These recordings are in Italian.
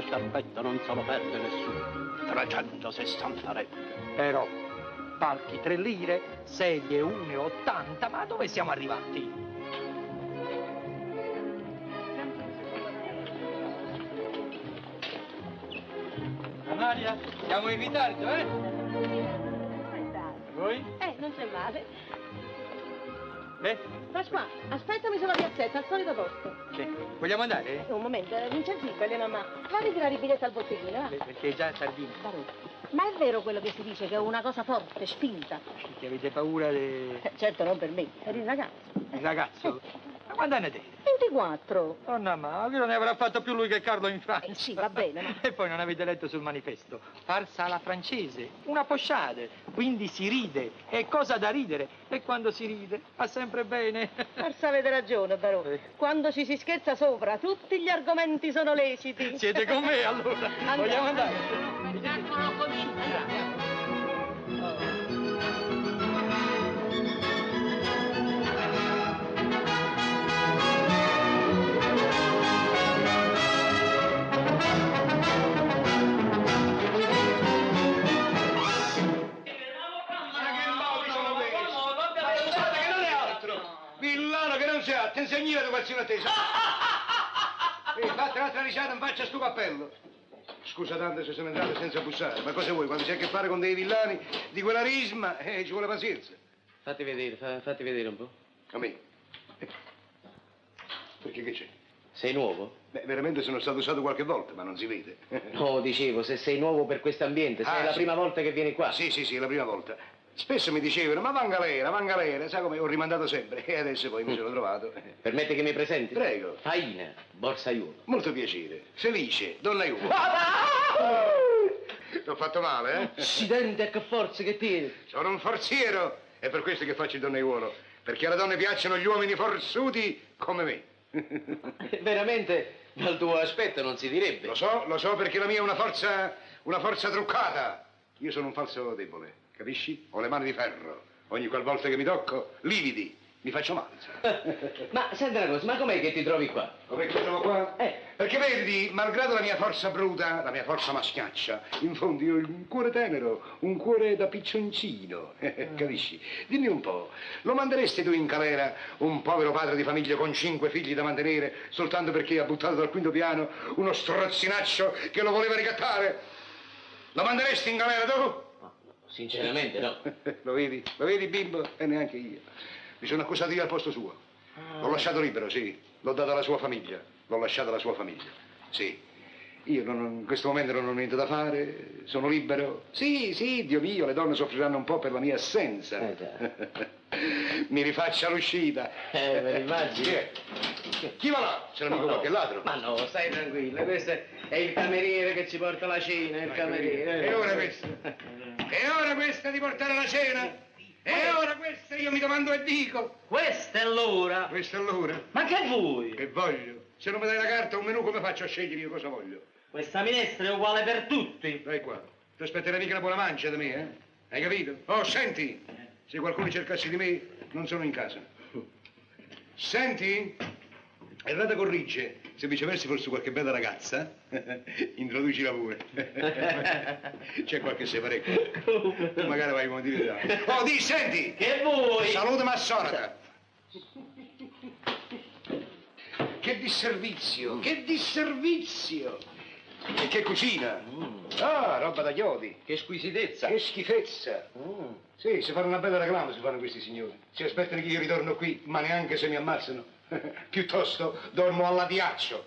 Staffetto non se lo perde nessuno. 360 rette. Però, palchi 3 lire, sedie 1,80, ma dove siamo arrivati? Amalia, siamo in ritardo, eh? Voi? Non c'è male. Beh? Pasqua, aspettami sulla piazzetta, al solito posto. Sì. Vogliamo andare? Un momento, Vincenzi, bella mamma. Va a ritirare i biglietti al botteghino, va? Perché è già tardino. Ma è vero quello che si dice, che è una cosa forte, spinta? Che avete paura di... Certo, non per me, per il ragazzo. Il ragazzo? Ma quando anni te? 24. Oh no, ma non ne avrà fatto più lui che Carlo in Francia. Sì, va bene, ma... E poi non avete letto sul manifesto. Farsa alla francese, una posciade. Quindi si ride, è cosa da ridere. E quando si ride, va sempre bene. Forse avete ragione, Barone. Quando ci si scherza sopra, tutti gli argomenti sono leciti. Siete con me, allora. Andiamo. Vogliamo andare? Eccolo così, andiamo. Ti insegni l'educazione a te. Fate un'altra risata in faccia a sto cappello. Scusa tanto se sono entrato senza bussare, ma cosa vuoi? Quando c'è a che fare con dei villani di quella risma, ci vuole pazienza. Fatti vedere un po'. A me? Perché che c'è? Sei nuovo? Beh, veramente sono stato usato qualche volta, ma non si vede. No, dicevo, se sei nuovo per questo ambiente, se è la prima volta che vieni qua. Sì, è la prima volta. Spesso mi dicevano, ma van galera, sai come ho rimandato sempre, e adesso poi mi sono trovato. Permette che mi presenti? Prego. Faina, borsaiuolo. Molto piacere. Felice, donna Iulo. T'ho fatto male, eh? Accidente, che forza che tieni. Sono un forziero, è per questo che faccio il donnaiuolo, perché alle donne piacciono gli uomini forzuti come me. Veramente, dal tuo aspetto non si direbbe. Lo so perché la mia è una forza truccata. Io sono un falso debole. Capisci? Ho le mani di ferro. Ogni qualvolta che mi tocco, lividi, mi faccio male. Ma senti una cosa, ma com'è che ti trovi qua? Com'è che mi trovo qua? Perché vedi, malgrado la mia forza bruta, la mia forza maschiaccia, in fondo io ho un cuore tenero, un cuore da piccioncino. Capisci? Dimmi un po', lo manderesti tu in galera un povero padre di famiglia con 5 figli da mantenere soltanto perché ha buttato dal quinto piano uno strozzinaccio che lo voleva ricattare? Lo manderesti in galera tu? Sinceramente no. Lo vedi bimbo? E neanche io. Mi sono accusato io al posto suo. L'ho lasciato libero, sì. L'ho dato alla sua famiglia. L'ho lasciato alla sua famiglia. Sì. Io in questo momento non ho niente da fare, sono libero. Sì, Dio mio, le donne soffriranno un po' per la mia assenza. Mi rifaccia l'uscita. Me l'immagino. Chi va là? C'è l'amico qualche ladro? Ma no, stai tranquilla, questo è il cameriere che ci porta la cena, il cameriere. E ora questo? E ora questa di portare la cena? E ora questa io mi domando e dico. Questa è l'ora. Questa è l'ora? Ma che vuoi? Che voglio? Se non mi dai la carta, un menù come faccio a scegliere io cosa voglio? Questa minestra è uguale per tutti. Dai qua. Tu aspetterai mica la buona mancia da me, eh? Hai capito? Oh, senti! Se qualcuno cercasse di me, non sono in casa. Senti? Errata corrige. Se viceversa fosse qualche bella ragazza, introducila pure. C'è qualche separecchio. Tu magari vai come dire dai. Oh, di, senti! Che vuoi? Salute massonata! Che disservizio! Che disservizio! E che cucina! Ah, roba da chiodi! Che squisitezza. Che schifezza! Sì, se fanno una bella reclama si fanno questi signori. Si aspettano che io ritorno qui, ma neanche se mi ammazzano. Piuttosto dormo all'adiaccio.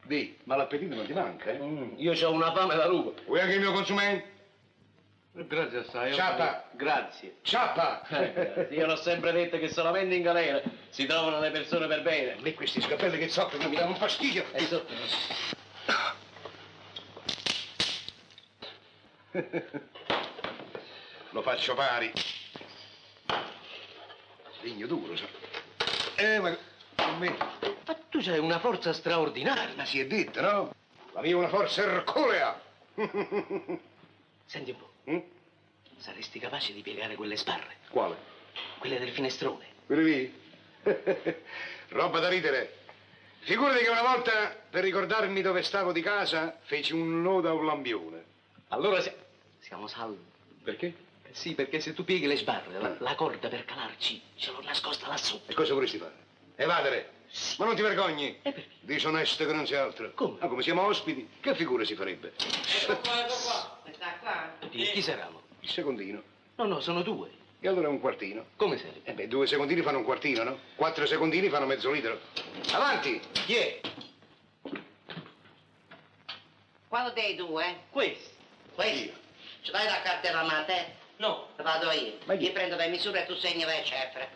Di, ma l'appetito non ti manca, eh? Io ho una fame da lupo. Vuoi anche il mio consume? Grazie assai. Ciappa! Grazie. Ciappa! Io l'ho sempre detto che solamente in galera si trovano le persone per bene. E questi scappelli che zoppiano mi danno un fastidio. Lo faccio pari. Legno duro, sa. Ma con me... Ma tu c'hai una forza straordinaria. Ma si è detto, no? La mia è una forza ercolea. Senti un po', Mm? saresti capace di piegare quelle sbarre? Quale? Quelle del finestrone? Quelli lì? Roba da ridere. Figurati che una volta, per ricordarmi dove stavo di casa, feci un nodo a un lampione. Allora siamo salvi. Perché? Sì, perché se tu pieghi le sbarre, la corda per calarci ce l'ho nascosta lassù. E cosa vorresti fare? Evadere? Ma non ti vergogni? E perché? Disonesto che non sia altro. Come? Ma come siamo ospiti, che figura si farebbe? Ecco qua. Sta qua. Chi saranno? Il secondino. No, sono due. E allora un quartino. Come sei? E beh, 2 secondini fanno un quartino, no? 4 secondini fanno mezzo litro. Avanti! Chi è? Quando dei due? Questo. Questo. Ci dai la cartella a te? No. Vado io. Ma chi? Io prendo le misure e tu segni le cifre.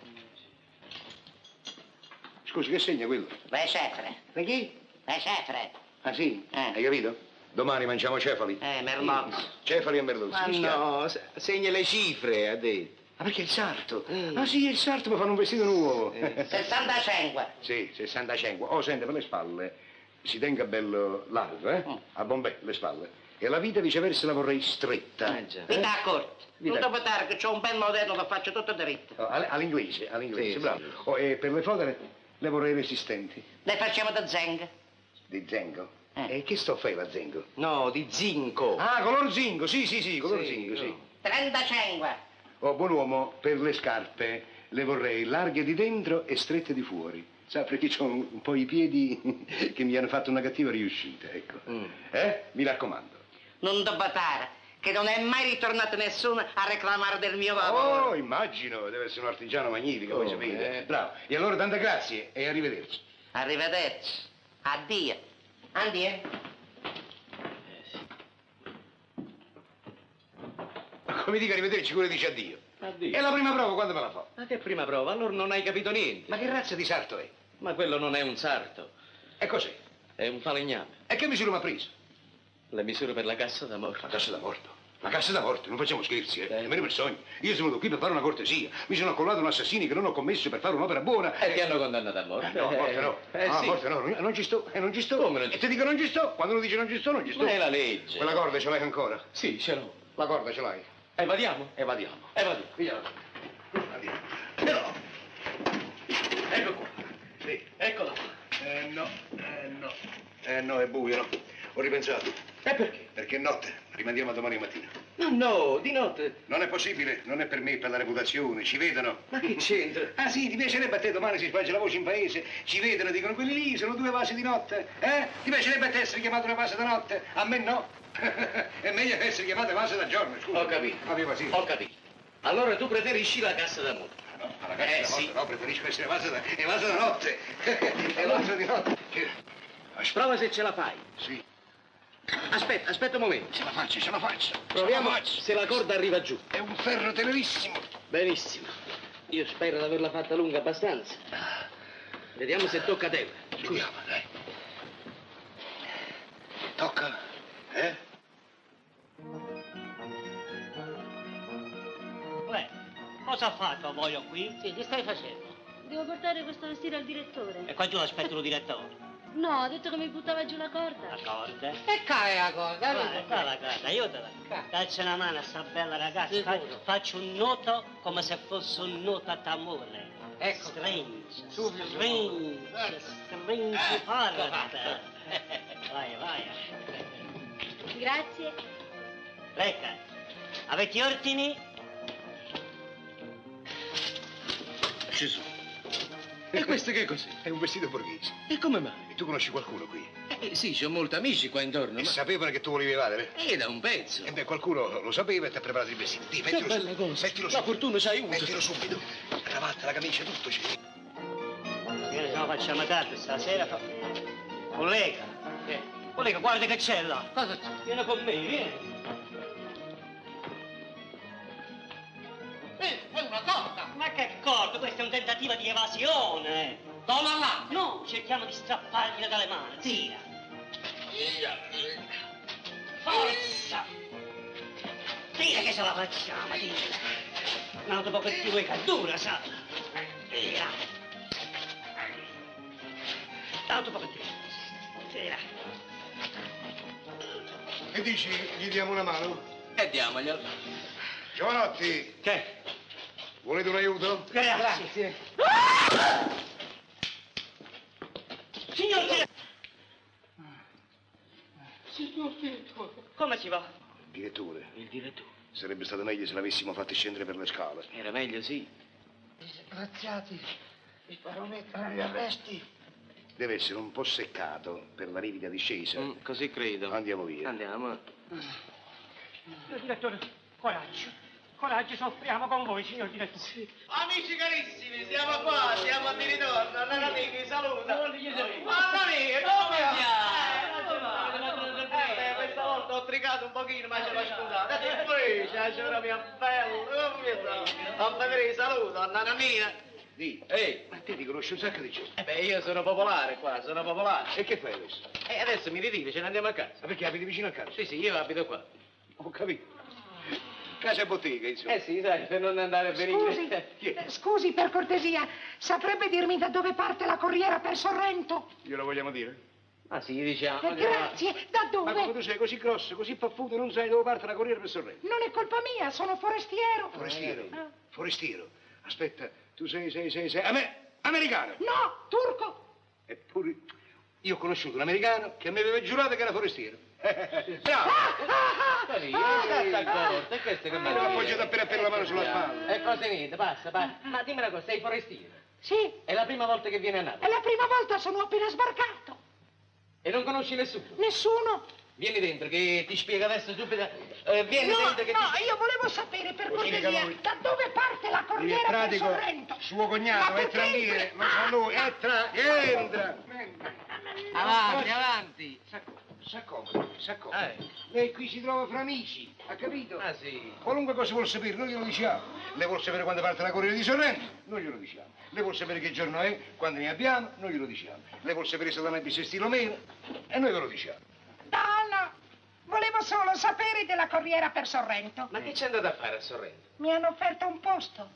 Scusi, che segna quello? Le cifre. Da chi? Le cifre. Ah, sì? Eh. Hai capito? Domani mangiamo cefali. Merlozzi. Cefali e merluzzi. Ma mi spiace. no, segna le cifre, ha detto. Ma perché il sarto? Ah sì, il sarto mi fanno un vestito nuovo. 65. Sì, 65. Oh, sente, per le spalle si tenga bello largo, eh? A bombè, le spalle. E la vita viceversa la vorrei stretta. Già. Vita corta. Vita- Non devo dare che ho un bel modello, lo faccio tutto dritto. Oh, all'inglese, Sì, bravo. sì. Oh, e per le fodere le vorrei resistenti. Le facciamo da zenga. Di zengo. Eh. E che stoffa è la zengo? No, di zinco. Ah, color zingo, sì, color Sì, zingo, sì. no. 35. Oh, buon uomo, per le scarpe le vorrei larghe di dentro e strette di fuori. Sa, perché ho un po' i piedi che mi hanno fatto una cattiva riuscita, ecco. Mi raccomando. Non devo dare, che non è mai ritornato nessuno a reclamare del mio lavoro. Oh, immagino, deve essere un artigiano magnifico, voi Oh, sapete. Bravo. E allora tante grazie e arrivederci. Arrivederci. Addio. Addio. Ma come dico arrivederci, quello dice addio. Addio. E la prima prova quando me la fa? Ma che prima prova? Allora non hai capito niente. Ma che razza di sarto è? Ma quello non è un sarto, E cos'è? è un falegname. E che misura mi ha preso? Le misure per la cassa da morte. La cassa da morto. La cassa da morte, non facciamo scherzi, nemmeno per sogno. Io sono venuto qui per fare una cortesia. Mi sono accollato un assassino che non ho commesso per fare un'opera buona. E ti hanno condannato a morte. No, a morte no. No, a Sì. morte no, non ci sto, non ci sto. Come non ci E ti dico non ci sto, quando uno dice non ci sto, non ci sto. Ma è la legge. Quella corda ce l'hai ancora? Sì, ce l'ho. La corda ce l'hai? Evadiamo? Evadiamo. Evadiamo. Via. Andiamo. No. Ecco qua. Sì. Eccola qua. No, è buio, no. Ho ripensato. E perché? Perché è notte, rimandiamo a domani mattina. No, di notte. Non è possibile, non è per me, per la reputazione, ci vedono. Ma che c'entra? Ah sì, ti piacerebbe a te domani si sparge la voce in paese, ci vedono, dicono quelli lì sono 2 vasi di notte, eh? Ti piacerebbe a te essere chiamato una vase da notte? A me no. È meglio che essere chiamate vase da giorno, scusa. Ho capito. Aveva sì. Ho capito. Allora tu preferisci la cassa da morte? No, alla cassa da sì. morte, no, preferisco essere vase da notte. È vase di notte. Prova se ce la fai. Sì, Aspetta un momento. ce la faccio. Proviamo Ce la faccio. se la corda arriva giù. È un ferro tenerissimo. Benissimo. Io spero di averla fatta lunga abbastanza. Vediamo se tocca a te. Vediamo, dai. Tocca, eh? Beh, cosa ha fatto a voi qui? Sì, che stai facendo? Devo portare questo vestito al direttore. E qua giù aspettano il direttore. No, ha detto che mi buttava giù la corda. La corda? E cade la corda, Vai, qua la corda, aiutala. Dacci una mano a sta bella ragazza. Sicuro. Faccio un nuoto come se fosse un nuoto a tamore. Ecco. Stringi, Subito. stringi, forte. Vai, vai. Grazie. Lecca, avete gli ordini? Gesù, E questo che cos'è? è un vestito borghese. E come mai? E tu conosci qualcuno qui? Sì, c'ho molti amici qua intorno, E ma... sapevano che tu volevi evadere? Da un pezzo. E beh, qualcuno lo sapeva e ti ha preparato il vestito. Dì, Che mettilo bella subito. cosa. Mettilo La subito. fortuna c'hai uso. Mettilo subito. La cravatta, la camicia, tutto c'è. Se no facciamo tardi stasera. Collega, collega, guarda che c'è là. Cosa c'è? Vieni con me, vieni. È una corda. Ma che corda? Questo è un tentativo di evasione. Donna là. No, cerchiamo di strappargliela dalle mani. Tira. Forza! Tira che ce la facciamo, tira. Un altro pochettino di cattura, sa. Tira. Un altro pochettino. Tira. E dici, gli diamo una mano? E diamoglielo. Giovanotti, Che? volete un aiuto? Grazie. Signor direttore. Come si va? Direttore, Il direttore. sarebbe stato meglio se l'avessimo fatti scendere per le scale. Era meglio, sì. Disgraziati, mi farò mettere agli arresti. Deve essere un po' seccato per la ripida discesa. Così credo. Andiamo via. Andiamo. Signor direttore, coraggio. Coraggio, soffriamo con voi, signor direttore. Amici carissimi, siamo qua, siamo di ritorno. Nana Miki, saluta. Mamma mia, come questa volta ho tricato un pochino, ma ce l'ho scusata. E poi c'è una mia bella, a vedere saluto, a Nana mia. Dì, Ehi. ma te ti conosci un sacco di gente. Io sono popolare qua, sono popolare. E che fai adesso? E adesso mi ritiro, ce ne andiamo a casa. Ma perché abiti vicino a casa? Sì, io abito qua. Ho capito. Casa e bottega, insomma. Sì, sai, per non andare a venire. Scusi, per cortesia, saprebbe dirmi da dove parte la corriera per Sorrento? Glielo vogliamo dire? Ah sì, diciamo. Grazie, da Ma come dove? tu sei così grosso, così paffuto, non sai dove parte la corriera per Sorrento? Non è colpa mia, sono forestiero. Forestiero. Forestiero. Aspetta, tu sei americano. No, turco. Eppure, io ho conosciuto un americano che mi aveva giurato che era forestiero. Bravo! D'accordo, e questo che Mi aveva appoggiato appena la mano sulla spalla. E cosa niente, basta. Ma dimmi una cosa, sei forestiero? Sì, È la prima volta che vieni a è Napoli? la prima volta, sono appena sbarcato. E non conosci nessuno? Nessuno. Vieni dentro che ti spiego adesso subito. Vieni No, dentro che no, ti... io volevo sapere per Lo spiega cortesia lui. da dove parte la Lui è corriera per pratico, Sorrento. suo cognato, Ma è perché? tranquillo, non sa lui, entra. Avanti, avanti. S'accomodi. Lei qui si trova fra amici, ha capito? Ah sì. Qualunque cosa vuol sapere, noi glielo diciamo. Lei vuol sapere quando parte la corriera di Sorrento, noi glielo diciamo. Lei vuol sapere che giorno è, quando ne abbiamo, noi glielo diciamo. Lei vuol sapere se la nebbia si stila o meno, e noi ve lo diciamo. No, volevo solo sapere della corriera per Sorrento. Ma che c'è andato a fare a Sorrento? Mi hanno offerto un posto.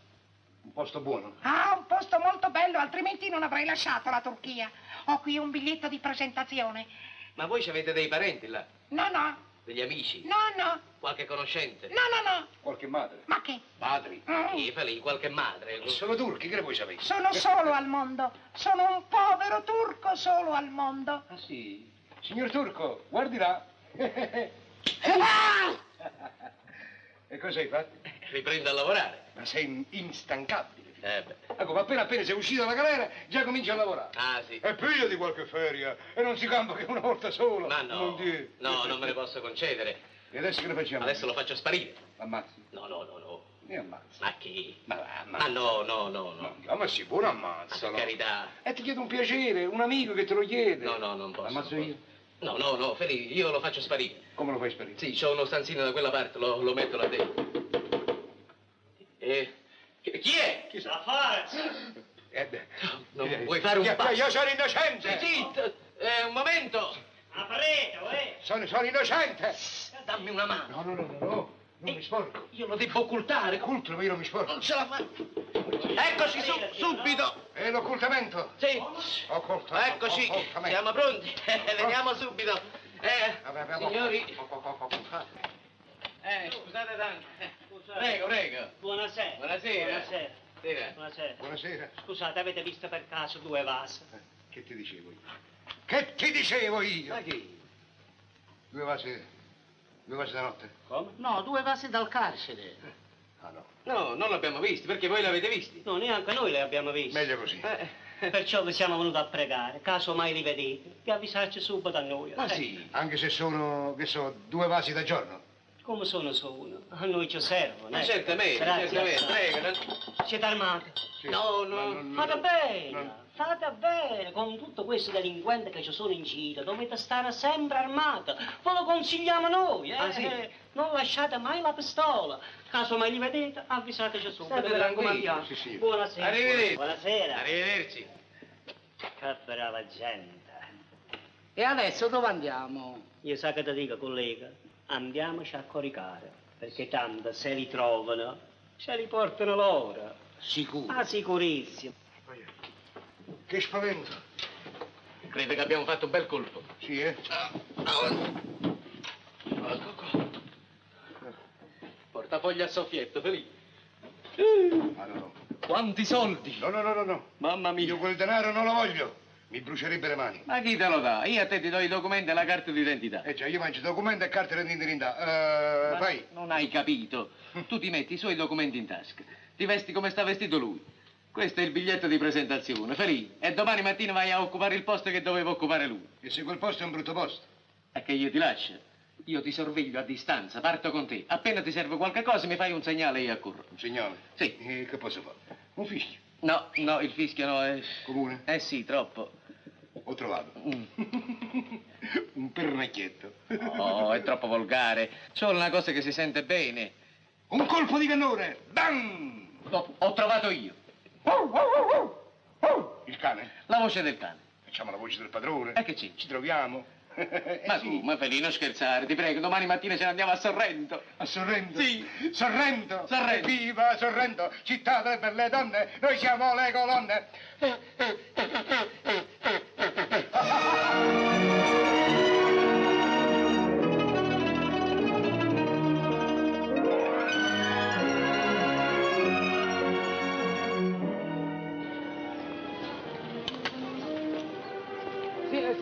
Un posto buono. Ah, un posto molto bello, altrimenti non avrei lasciato la Turchia. Ho qui un biglietto di presentazione. Ma voi ci avete dei parenti là? No, Degli amici? no, Qualche conoscente? no. Qualche madre. Ma che? Padri. Sì, lì, qualche madre. Sono turchi, che ne vuoi sapere? Sono solo al mondo. Sono un povero turco solo al mondo. Ah sì? Signor Turco, guardi là. E cosa hai fatto? Riprendo a lavorare. Ma sei instancabile. Beh. Ecco, ma appena sei uscito dalla galera, già cominci a lavorare. Ah sì. E piglia di qualche feria, e non si campa che una volta sola. Ma no. Non dire. No, non me ne posso concedere. E adesso che ne facciamo? Adesso lo faccio sparire. Ammazzi. No. Mi ammazzi. Ma chi? Ma va, Ma ammazzi. no. Ma sì, buono ammazza. Per carità. E ti chiedo un piacere, un amico che te lo chiede. No, non posso. Ammazzo non io? posso. No, Felice, io lo faccio sparire. Come lo fai sparire? Sì, c'ho uno stanzino da quella parte, lo metto là dentro. Chi è? Chi La forza! Non vuoi fare un passo? Io sono innocente! Zitto! Un momento! Aprete, Sono innocente! Dammi una mano. No. Non mi sporco. Io lo devo occultare. Occultalo, ma io non mi sporco. Non ce la fa. Eccoci, subito. E l'occultamento? Sì. Occultamento. Eccoci, Occultamento. siamo pronti. Veniamo subito. Vabbè. Signori. Scusate tanto. Prego, prego. Buonasera. Buonasera. Buonasera. Sera. Buonasera. Buonasera. Scusate, avete visto per caso 2 vasi? Che ti dicevo io? Che ti dicevo io? Ma chi? 2 vasi da notte? Come? No, 2 vasi dal carcere. Ah no, No, non l'abbiamo visti, perché voi l'avete visti. No, neanche noi li abbiamo visti. meglio così. Perciò vi siamo venuti a pregare. Caso mai li vedete, di avvisarci subito a noi. Ma sì. Anche se sono, che so, 2 vasi da giorno. Come sono? A noi ci servono. Ma certamente, certamente. Prego. Siete armati? Sì. No, Ma no. non- Fate bene, non- fate bene. Con tutti questi delinquenti che ci sono in giro, dovete stare sempre armati. Ve lo consigliamo noi, Ah, sì? Non lasciate mai la pistola. Caso mai li vedete, avvisateci subito. State vi raccomandiamo. Sì, sì. Buonasera. Arrivederci. Buonasera. Arrivederci. Che brava gente. E adesso dove andiamo? Io sa che ti dico, collega, andiamoci a coricare. Perché tanto se li trovano, ce li portano loro. Sicuro. Ah, sicurissimo. Che spavento. Credo che abbiamo fatto un bel colpo. Sì, eh? Portafoglio a soffietto, Felipe. Ah, no. Quanti soldi? No. Mamma Io mia. quel denaro non lo voglio. Mi brucerebbe le mani. Ma chi te lo dà? Io a te ti do i documenti e la carta d'identità. Eh già, io mangio documenti e carte di identità. Ma Vai. non hai capito. Tu ti metti i suoi documenti in tasca. Ti vesti come sta vestito lui. Questo è il biglietto di presentazione, Ferì. E domani mattina vai a occupare il posto che doveva occupare lui. E se quel posto è un brutto posto? E che io ti lascio. Io ti sorveglio a distanza, parto con te. Appena ti serve qualche cosa mi fai un segnale e io accorro. Un segnale? Sì. E che posso fare? Un fischio. No, il fischio no, è... Comune? Eh sì, troppo. Ho trovato. Un pernacchietto. Oh, è troppo volgare. C'ho una cosa che si sente bene. Un colpo di cannone! Bam! Ho trovato io. Il cane? La voce del cane. Facciamo la voce del padrone. E che c'è? Ci troviamo. Ma sì. come, Feli, non scherzare, ti prego, domani mattina ce ne andiamo a Sorrento. A Sorrento? Sì. Sorrento! Sorrento. Viva Sorrento! Città delle belle donne! Noi siamo le colonne!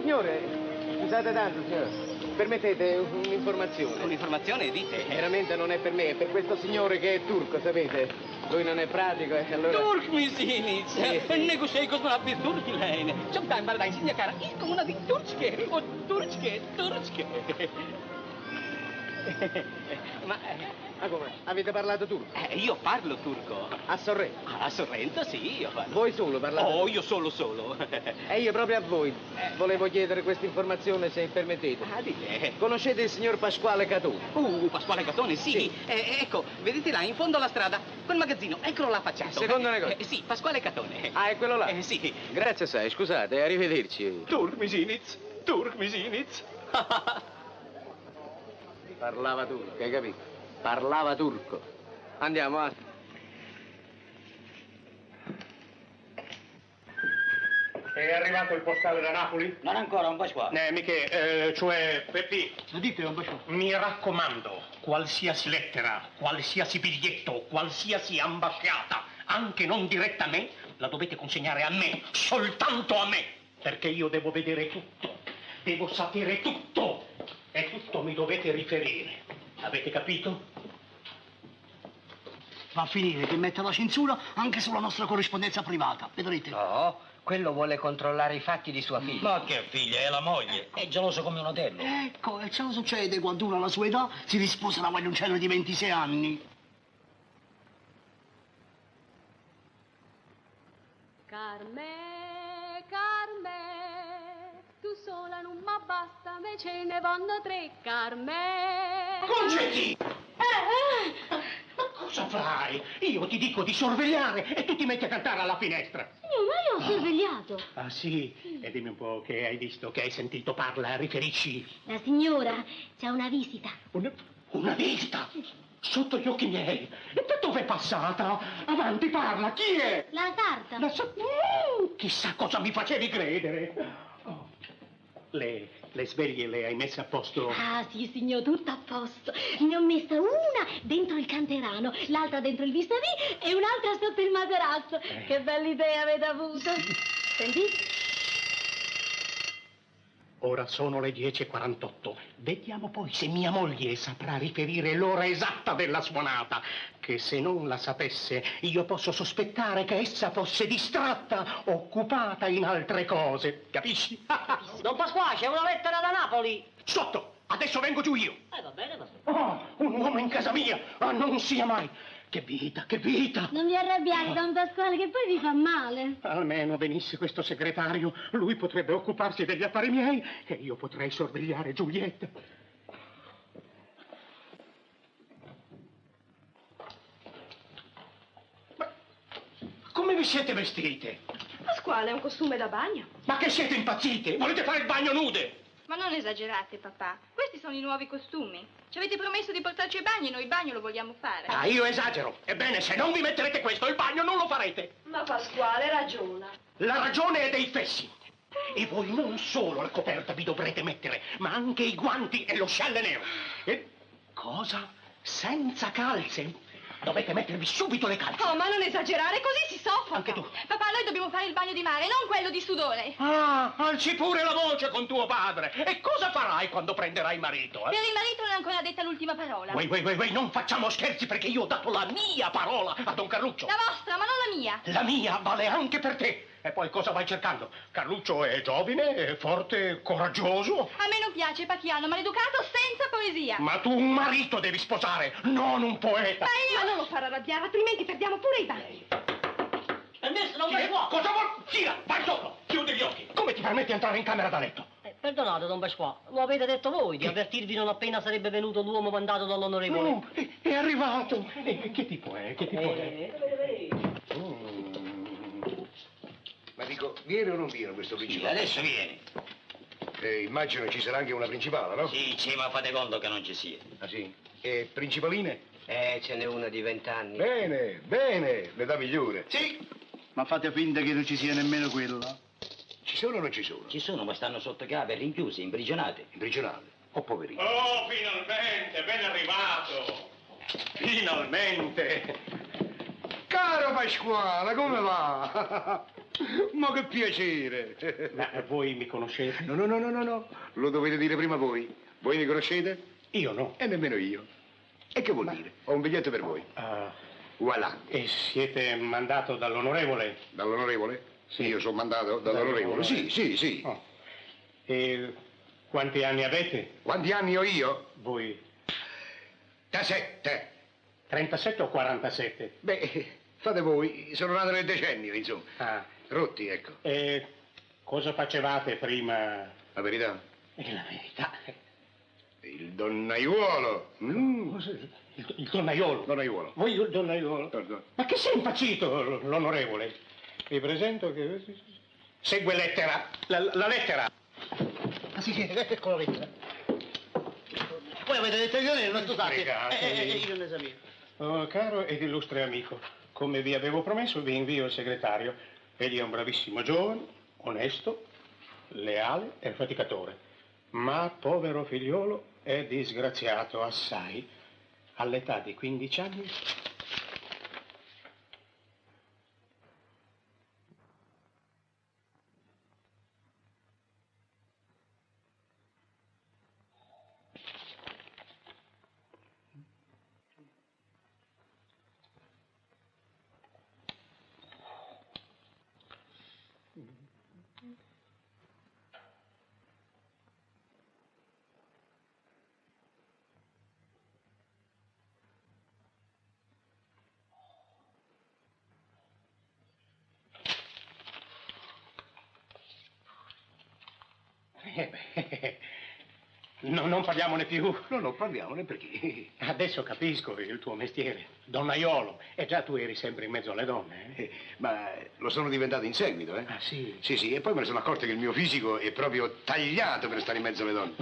Signore, scusate tanto, signore. Permettete un'informazione? Un'informazione, dite. Veramente non è per me, è per questo signore che è turco, sapete? Lui non è pratico e allora... Turk misinic. Sì. Ne kushay kozuna bir Turkileyn. Çoktan baradan sinye kara ilk ona di Turçke. O Turçke. Ma come? Avete parlato turco? Io parlo turco. A Sorrento? A Sorrento sì, io parlo. Voi solo parlate? Oh, io solo. E io proprio a voi volevo chiedere questa informazione, se permettete. Ah, dite. Conoscete il signor Pasquale Catone? Pasquale Catone, sì. Sì. Ecco, vedete là, in fondo alla strada, quel magazzino, eccolo là affacciato. Secondo negozio? Sì, Pasquale Catone. Ah, è quello là? Sì. Grazie assai, scusate, arrivederci. Turk misinic. Parlava turco, hai capito? Parlava turco. Andiamo, a. È arrivato il postale da Napoli? Non ancora, un Pasquale. Miche, cioè, Peppi, Dite, un bacio. mi raccomando, qualsiasi lettera, qualsiasi biglietto, qualsiasi ambasciata, anche non diretta a me, la dovete consegnare a me, soltanto a me, perché io devo vedere tutto, devo sapere tutto, e tutto mi dovete riferire. Avete capito? Va a finire che mette la censura anche sulla nostra corrispondenza privata, vedrete. No, quello vuole controllare i fatti di sua figlia. Ma che figlia, è la moglie. È geloso come un otello. Ecco, e ciò succede quando uno alla sua età si risposa da guaglioncello di 26 anni. Carme, tu sola non mi basta, me ce ne vanno 3, Carme. Concetti! Ma cosa fai? Io ti dico di sorvegliare e tu ti metti a cantare alla finestra. Signor, ma io ho sorvegliato. Ah sì? E dimmi un po' che hai visto, che hai sentito, parla, riferisci. La signora c'ha una visita. Una visita? Sotto gli occhi miei. E da dove è passata? Avanti, parla, chi è? La carta. Chissà cosa mi facevi credere. Oh. Le sveglie le hai messe a posto? Ah, sì, signor, tutto a posto. Ne ho messa una dentro il canterano, l'altra dentro il vis-à-vis e un'altra sotto il materasso. Che bella idea avete avuto. Sentite? Ora sono le 10:48. Vediamo poi se mia moglie saprà riferire l'ora esatta della suonata, che se non la sapesse io posso sospettare che essa fosse distratta, occupata in altre cose. Capisci? Don Pasquale, c'è una lettera da Napoli. Sotto! Adesso vengo giù io. Va bene, va bene. Oh, un uomo in casa mia! Ah, non sia mai! Che vita, che vita! Non vi arrabbiate, Don Pasquale, che poi vi fa male. Almeno venisse questo segretario, lui potrebbe occuparsi degli affari miei e io potrei sorvegliare Giulietta. Ma come vi siete vestite? Pasquale, è un costume da bagno. Ma che siete impazzite? Volete fare il bagno nude? Ma non esagerate, papà. Questi sono i nuovi costumi. Ci avete promesso di portarci ai bagni e noi il bagno lo vogliamo fare. Ah, io esagero. Ebbene, se non vi metterete questo, il bagno non lo farete. Ma Pasquale ragiona. La ragione è dei fessi. E voi non solo la coperta vi dovrete mettere, ma anche i guanti e lo scialle nero. E cosa? Senza calze? Dovete mettervi subito le calze. Oh, ma non esagerare, così si soffoca. Anche tu. Papà, noi dobbiamo fare il bagno di mare, non quello di sudore. Ah, alzi pure la voce con tuo padre. E cosa farai quando prenderai marito? Per il marito non è ancora detta l'ultima parola. Non facciamo scherzi perché io ho dato la mia parola a Don Carluccio. La vostra, ma non la mia. La mia vale anche per te. E poi cosa vai cercando? Carluccio è giovane, è forte, coraggioso. A me non piace Pacchiano, maleducato senza poesia. Ma tu un marito devi sposare, non un poeta. Ma non lo farò arrabbiare, altrimenti perdiamo pure i bagni. Permesso, non mi può. Cosa vuoi? Tira, vai sotto, chiudi gli occhi. Come ti permetti di entrare in camera da letto? Perdonate, Don Pasquale, lo avete detto voi di avvertirvi non appena sarebbe venuto l'uomo mandato dall'onorevole. No, è arrivato. Che tipo è? Che tipo è? Ma dico, viene o non viene questo principale? Adesso viene. Immagino ci sarà anche una principale, no? Sì, ma fate conto che non ci sia. Ah, sì? E principaline? Ce n'è una di 20 anni. Bene, bene, l'età migliore. Sì, ma fate finta che non ci sia nemmeno quella. Ci sono o non ci sono? Ci sono, ma stanno sotto cave, rinchiusi, imprigionati. Imprigionati? Oh, poverini. Oh, finalmente, ben arrivato. Finalmente. Caro Pasquale, come va? Ma che piacere! Ma voi mi conoscete? No, lo dovete dire prima voi. Voi mi conoscete? Io no. E nemmeno io. E che vuol dire? Ho un biglietto per voi. Voilà. E siete mandato dall'onorevole? Dall'onorevole? Sì. Io sono mandato dall'onorevole. Sì. Oh. E quanti anni avete? Quanti anni ho io? Voi? Da 7. 37 o 47? Beh, fate voi. Sono nato nel decennio, insomma. Ah. Rotti, ecco. E cosa facevate prima? La verità? La verità. Il donnaiuolo. Il donnaiolo. Donnaiuolo. Voi il donnaiolo? Pardon. Ma che sei impazzito, l'onorevole? Vi presento che... Segue lettera. La lettera. Ah sì, ecco la lettera. Voi avete detto io non scusate. Io non ne sapevo. Oh, caro ed illustre amico, come vi avevo promesso vi invio il segretario. Egli è un bravissimo giovane, onesto, leale e faticatore. Ma, povero figliolo, è disgraziato assai. All'età di 15 anni... non parliamone più. No, non parliamone perché... Adesso capisco il tuo mestiere, donnaiolo. E già tu eri sempre in mezzo alle donne. Ma lo sono diventato in seguito, eh? Ah, sì? Sì, e poi me ne sono accorto che il mio fisico è proprio tagliato per stare in mezzo alle donne.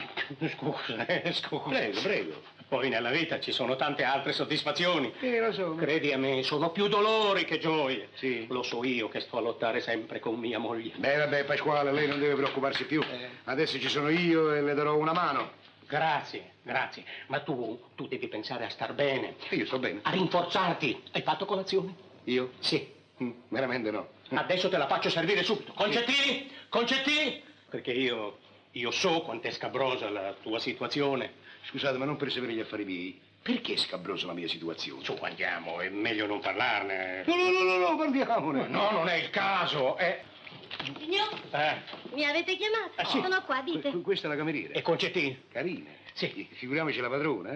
Scusa. Prego. Poi nella vita ci sono tante altre soddisfazioni. Lo so. Credi a me, sono più dolori che gioie. Sì. Lo so io che sto a lottare sempre con mia moglie. Beh, vabbè, Pasquale, lei non deve preoccuparsi più. Adesso ci sono io e le darò una mano. Grazie, grazie. Ma tu devi pensare a star bene. Io sto bene. A rinforzarti. Hai fatto colazione? Io? Sì. Veramente no. Adesso te la faccio servire subito. Concettini? Concettini? Perché io so quanto è scabrosa la tua situazione. Scusate, ma non per sapere gli affari miei. Perché è scabrosa la mia situazione? Su, andiamo, è meglio non parlarne. No, parliamone. No, non è il caso, Signor, mi avete chiamato? Sì. Sono qua, dite. Questa è la cameriera. E Concettini? Carina. Sì. Figuriamoci la padrona,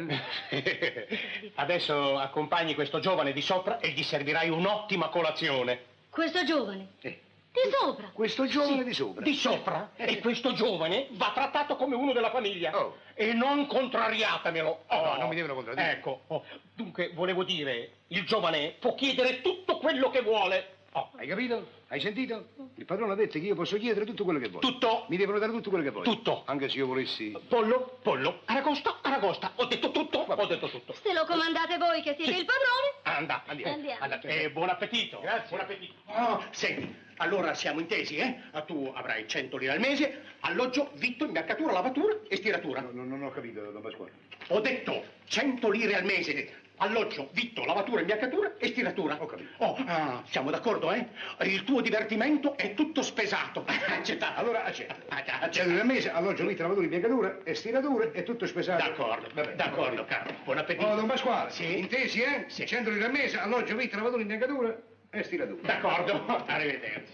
Adesso accompagni questo giovane di sopra e gli servirai un'ottima colazione. Questo giovane? Di sopra? Questo giovane Sì, di sopra. Di sopra? E questo giovane va trattato come uno della famiglia. E non contrariatemelo. No, non mi devono contraddire. Ecco. Dunque, volevo dire, il giovane può chiedere tutto quello che vuole. Hai capito? Hai sentito? Il padrone ha detto che io posso chiedere tutto quello che voglio. Tutto? Mi devono dare tutto quello che voglio. Tutto. Anche se io volessi... Pollo, aragosta. Ho detto tutto. Se lo comandate voi che siete il padrone. Andiamo. Buon appetito. Grazie. Buon appetito. Senti, allora siamo intesi, Tu avrai 100 lire al mese, alloggio, vitto, imbiancatura, lavatura e stiratura. No, non ho capito, don Pasquale. Ho detto 100 lire al mese, alloggio, vitto, lavatura, imbiancatura e stiratura. Ho capito. Siamo d'accordo, Il tuo divertimento è tutto spesato. Accettato. Allora accetto. 100 lire al mese, alloggio, vitto, lavatura, imbiancatura e stiratura e tutto spesato. D'accordo, caro. Buon appetito. Don Pasquale, Sì. intesi, Sì. 100 lire al mese, alloggio, vitto, lavatura, imbiancatura e stiratura. D'accordo. Arrivederci.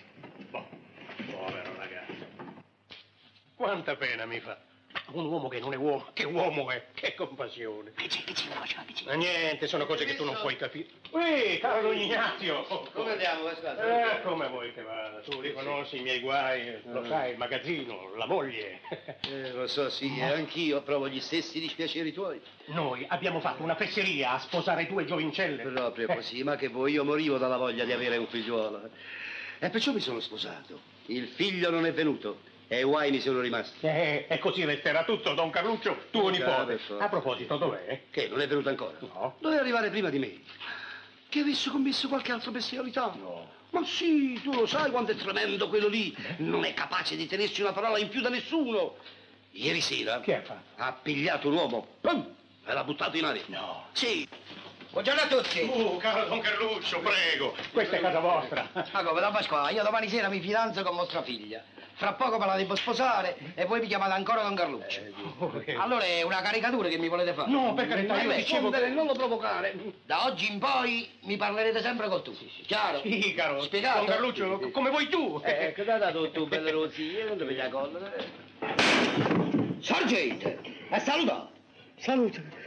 Povero ragazzo. Quanta pena mi fa. Un uomo che non è uomo. Che uomo è? Che compassione. Vicino. Ma niente, sono cose che tu non puoi capire. Caro Ignazio. Come andiamo, Pasquale? Come vuoi che vada? Tu riconosci i miei guai, lo sai, il magazzino, la moglie. Lo so, sì, e anch'io provo gli stessi dispiaceri tuoi. Noi abbiamo fatto una fesseria a sposare 2 giovincelle. Proprio così, ma che vuoi, io morivo dalla voglia di avere un figliuolo. E perciò mi sono sposato. Il figlio non è venuto. E i guai mi sono rimasti. E così resterà tutto, Don Carluccio, tuo nipote. A proposito, dov'è? Che, non è venuto ancora? No. Doveva arrivare prima di me. Che avesse commesso qualche altra bestialità? No. Ma sì, tu lo sai quanto è tremendo quello lì. Non è capace di tenersi una parola in più da nessuno. Ieri sera... Che ha fatto? Ha pigliato un uomo. Pum! E l'ha buttato in aria. No. Sì. Buongiorno a tutti. Caro Don Carluccio, prego. Questa è casa vostra. Ma come, Don Pasquale? Io domani sera mi fidanzo con vostra figlia. Fra poco me la devo sposare e voi mi chiamate ancora Don Carluccio. Allora è una caricatura che mi volete fare? No, per carità, io dicevo... Non lo provocare. Da oggi in poi mi parlerete sempre col tu. Chiaro? Sì, caro. Spiegato? Don Carluccio, come vuoi tu. Ecco, da tu, bello rossino, non devi la colla. Sorgente, e saluta. Salute.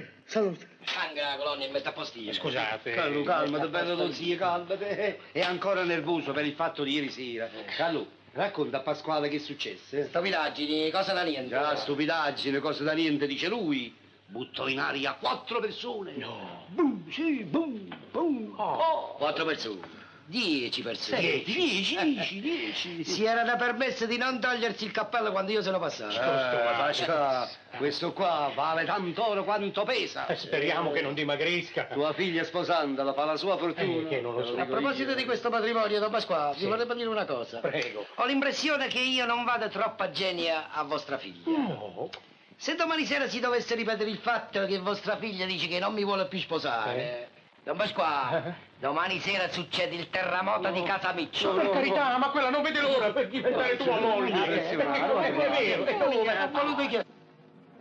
Anche la colonia e mette a postino. Scusate. Carlo, calmati, bello rossino, calmati. È ancora nervoso per il fatto di ieri sera. Carlo, racconta a Pasquale che è successo. Stupidaggini, cosa da niente. Già, stupidaggine, cose da niente, dice lui. Buttò in aria 4 persone. No. Boom, sì, boom, boom. Oh. 4 persone. 10 persone. 10. Si era permesso di non togliersi il cappello quando io sono passato. Pasqua, questo qua vale tanto oro quanto pesa. Speriamo che non dimagrisca. Tua figlia sposandola fa la sua fortuna. Che non lo so. A proposito di questo patrimonio, Don Pasquale, vi volevo dire una cosa. Prego. Ho l'impressione che io non vada troppa genia a vostra figlia. No. Se domani sera si dovesse ripetere il fatto che vostra figlia dice che non mi vuole più sposare... Don Pasquale, domani sera succede il terremoto di Casamiccio. Per carità, ma quella non vede l'ora per diventare tua moglie. Perché è vero, è come...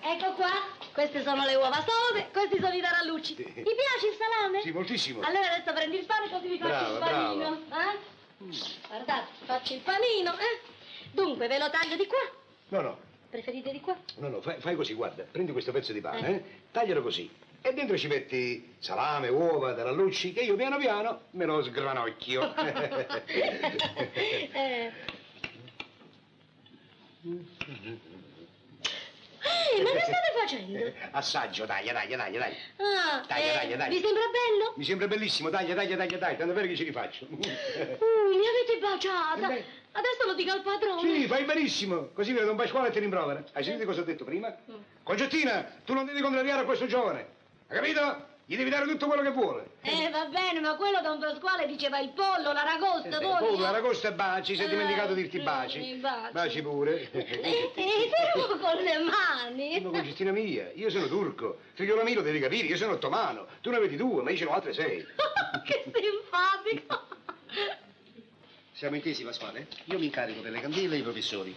Ecco qua, queste sono le uova sode, questi sono i tarallucci. Ti piace il salame? Sì, moltissimo. Allora adesso prendi il pane così vi faccio il panino. Guardate, faccio il panino, Dunque, ve lo taglio di qua? No. Preferite di qua? No, fai così, guarda. Prendi questo pezzo di pane, taglialo così. E dentro ci metti salame, uova, tarallucci, che io piano piano me lo sgranocchio. Ma che state facendo? Assaggio, dai. Ah, Dai. vi sembra bello? Mi sembra bellissimo, dai, tanto vero che ci rifaccio. Mi avete baciata. Adesso lo dico al padrone. Sì, fai benissimo, così viene Don Pasquale e ti rimprovera. Hai sentito cosa ho detto prima? Concettina, tu non devi contrariare a questo giovane. Hai capito? Gli devi dare tutto quello che vuole. Va bene, ma quello Don Pasquale diceva il pollo, l'aragosta, poi... Pollo, l'aragosta e baci, sei dimenticato di dirti baci. Baci pure. Però con le mani. Ma Congettina mia, io sono turco. Figliola mio, lo devi capire, io sono ottomano. Tu ne vedi 2, ma io ce n'ho altre 6. Che simpatico. Siamo intesi, Pasquale? Io mi incarico delle candele e i professori.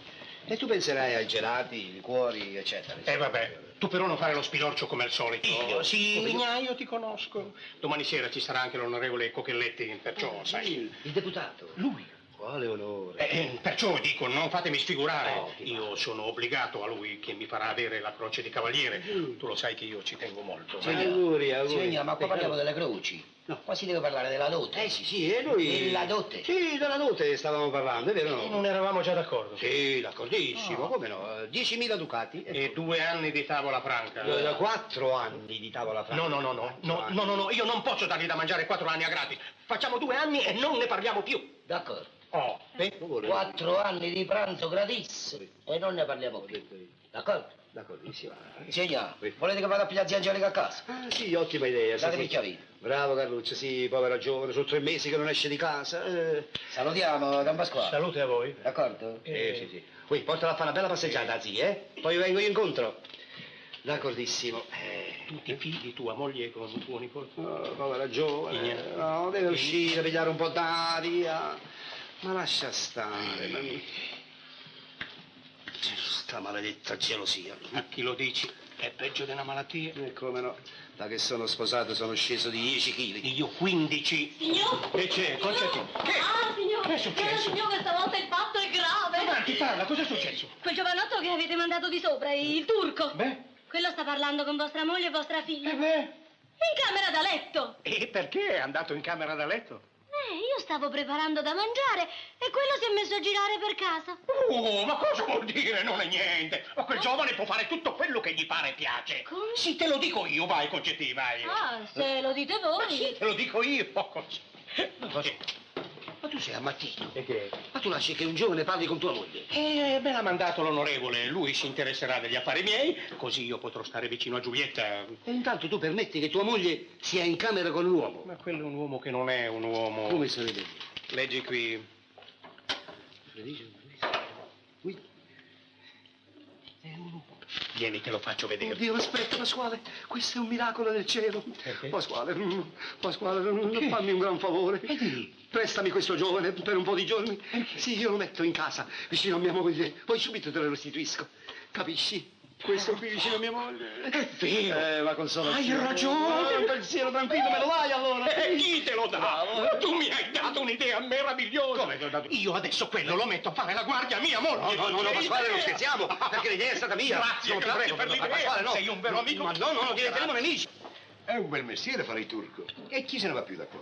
E tu penserai ai gelati, liquori, eccetera. Vabbè, tu però non fare lo spilorcio come al solito. Io? Sì, io ti conosco. Domani sera ci sarà anche l'onorevole Cocchelletti, perciò, sai... Il deputato? Lui. Quale onore? Perciò dico, non fatemi sfigurare. Io sono obbligato a lui che mi farà avere la croce di cavaliere. Tu lo sai che io ci tengo molto. Auguri. Signor, ma qua parliamo delle croci. No, qua si deve parlare della dote. Sì, e noi... Della dote? Sì, della dote stavamo parlando, è vero no? Non eravamo già d'accordo? Sì, d'accordissimo, come no? 10.000 ducati. E 2 anni di tavola franca. 4 anni di tavola franca. No, io non posso dargli da mangiare 4 anni a gratis. Facciamo 2 anni e non ne parliamo più. D'accordo. 4 anni di pranzo gratis e non ne parliamo più. D'accordo? D'accordissimo. Signor, volete che vada a pigliare zia Angelica a casa? Ah, sì, ottima idea. Datemi il chiavino. Bravo Carluccio, sì, povera giovane, sono 3 mesi che non esce di casa. Salutiamo, Don Pasquale. Salute a voi. D'accordo? Sì. Poi portala a fare una bella passeggiata, zia, Poi vengo io incontro. D'accordissimo. Tu ti fidi tua moglie con tuo nipote? No, povera giovane. No, deve uscire, pigliare un po' d'aria. Ma lascia stare, sta maledetta gelosia. A chi lo dici? È peggio di una malattia. E come no? Da che sono sposato sono sceso di 10 kg. Io 15. Signor? Che c'è? Concetti? Che? Signor. Che è successo? Signor, questa volta il fatto è grave. Avanti, parla, cosa è successo? Quel giovanotto che avete mandato di sopra, il turco. Beh? Quello sta parlando con vostra moglie e vostra figlia. In camera da letto. E perché è andato in camera da letto? Io stavo preparando da mangiare e quello si è messo a girare per casa. Ma cosa vuol dire? Non è niente. Ma quel giovane può fare tutto quello che gli pare e piace. Come? Sì, te lo dico io, vai, Concetti, vai. Se lo dite voi. Sì, te lo dico io. Ma tu sei ammattito. E che? Ma tu lasci che un giovane parli con tua moglie? Me l'ha mandato l'onorevole. Lui si interesserà degli affari miei, così io potrò stare vicino a Giulietta. E intanto tu permetti che tua moglie sia in camera con un uomo? Ma quello è un uomo che non è un uomo. Come se ne vede? Leggi qui. Qui. È un uomo. Vieni, te lo faccio vedere. Oddio, aspetta, Pasquale, questo è un miracolo del cielo. Pasquale, fammi un gran favore. Prestami questo giovane per un po' di giorni. Sì, io lo metto in casa, vicino a mia moglie, poi subito te lo restituisco. Capisci? Questo qui vicino a mia moglie. È vero. Ma con solo Hai ragione. Un pensiero tranquillo, me lo dai allora? E chi te lo dà? Tu mi hai dato un'idea meravigliosa. Come te l'ho dato? Io adesso quello lo metto a fare la guardia a mia moglie. No, Pasquale, non scherziamo, perché l'idea è stata mia. Grazie, non grazie per l'idea. Pasquale, no. Sei un vero amico. Ma no, diventeremo nemici. È un bel mestiere fare il turco. E chi se ne va più da qua?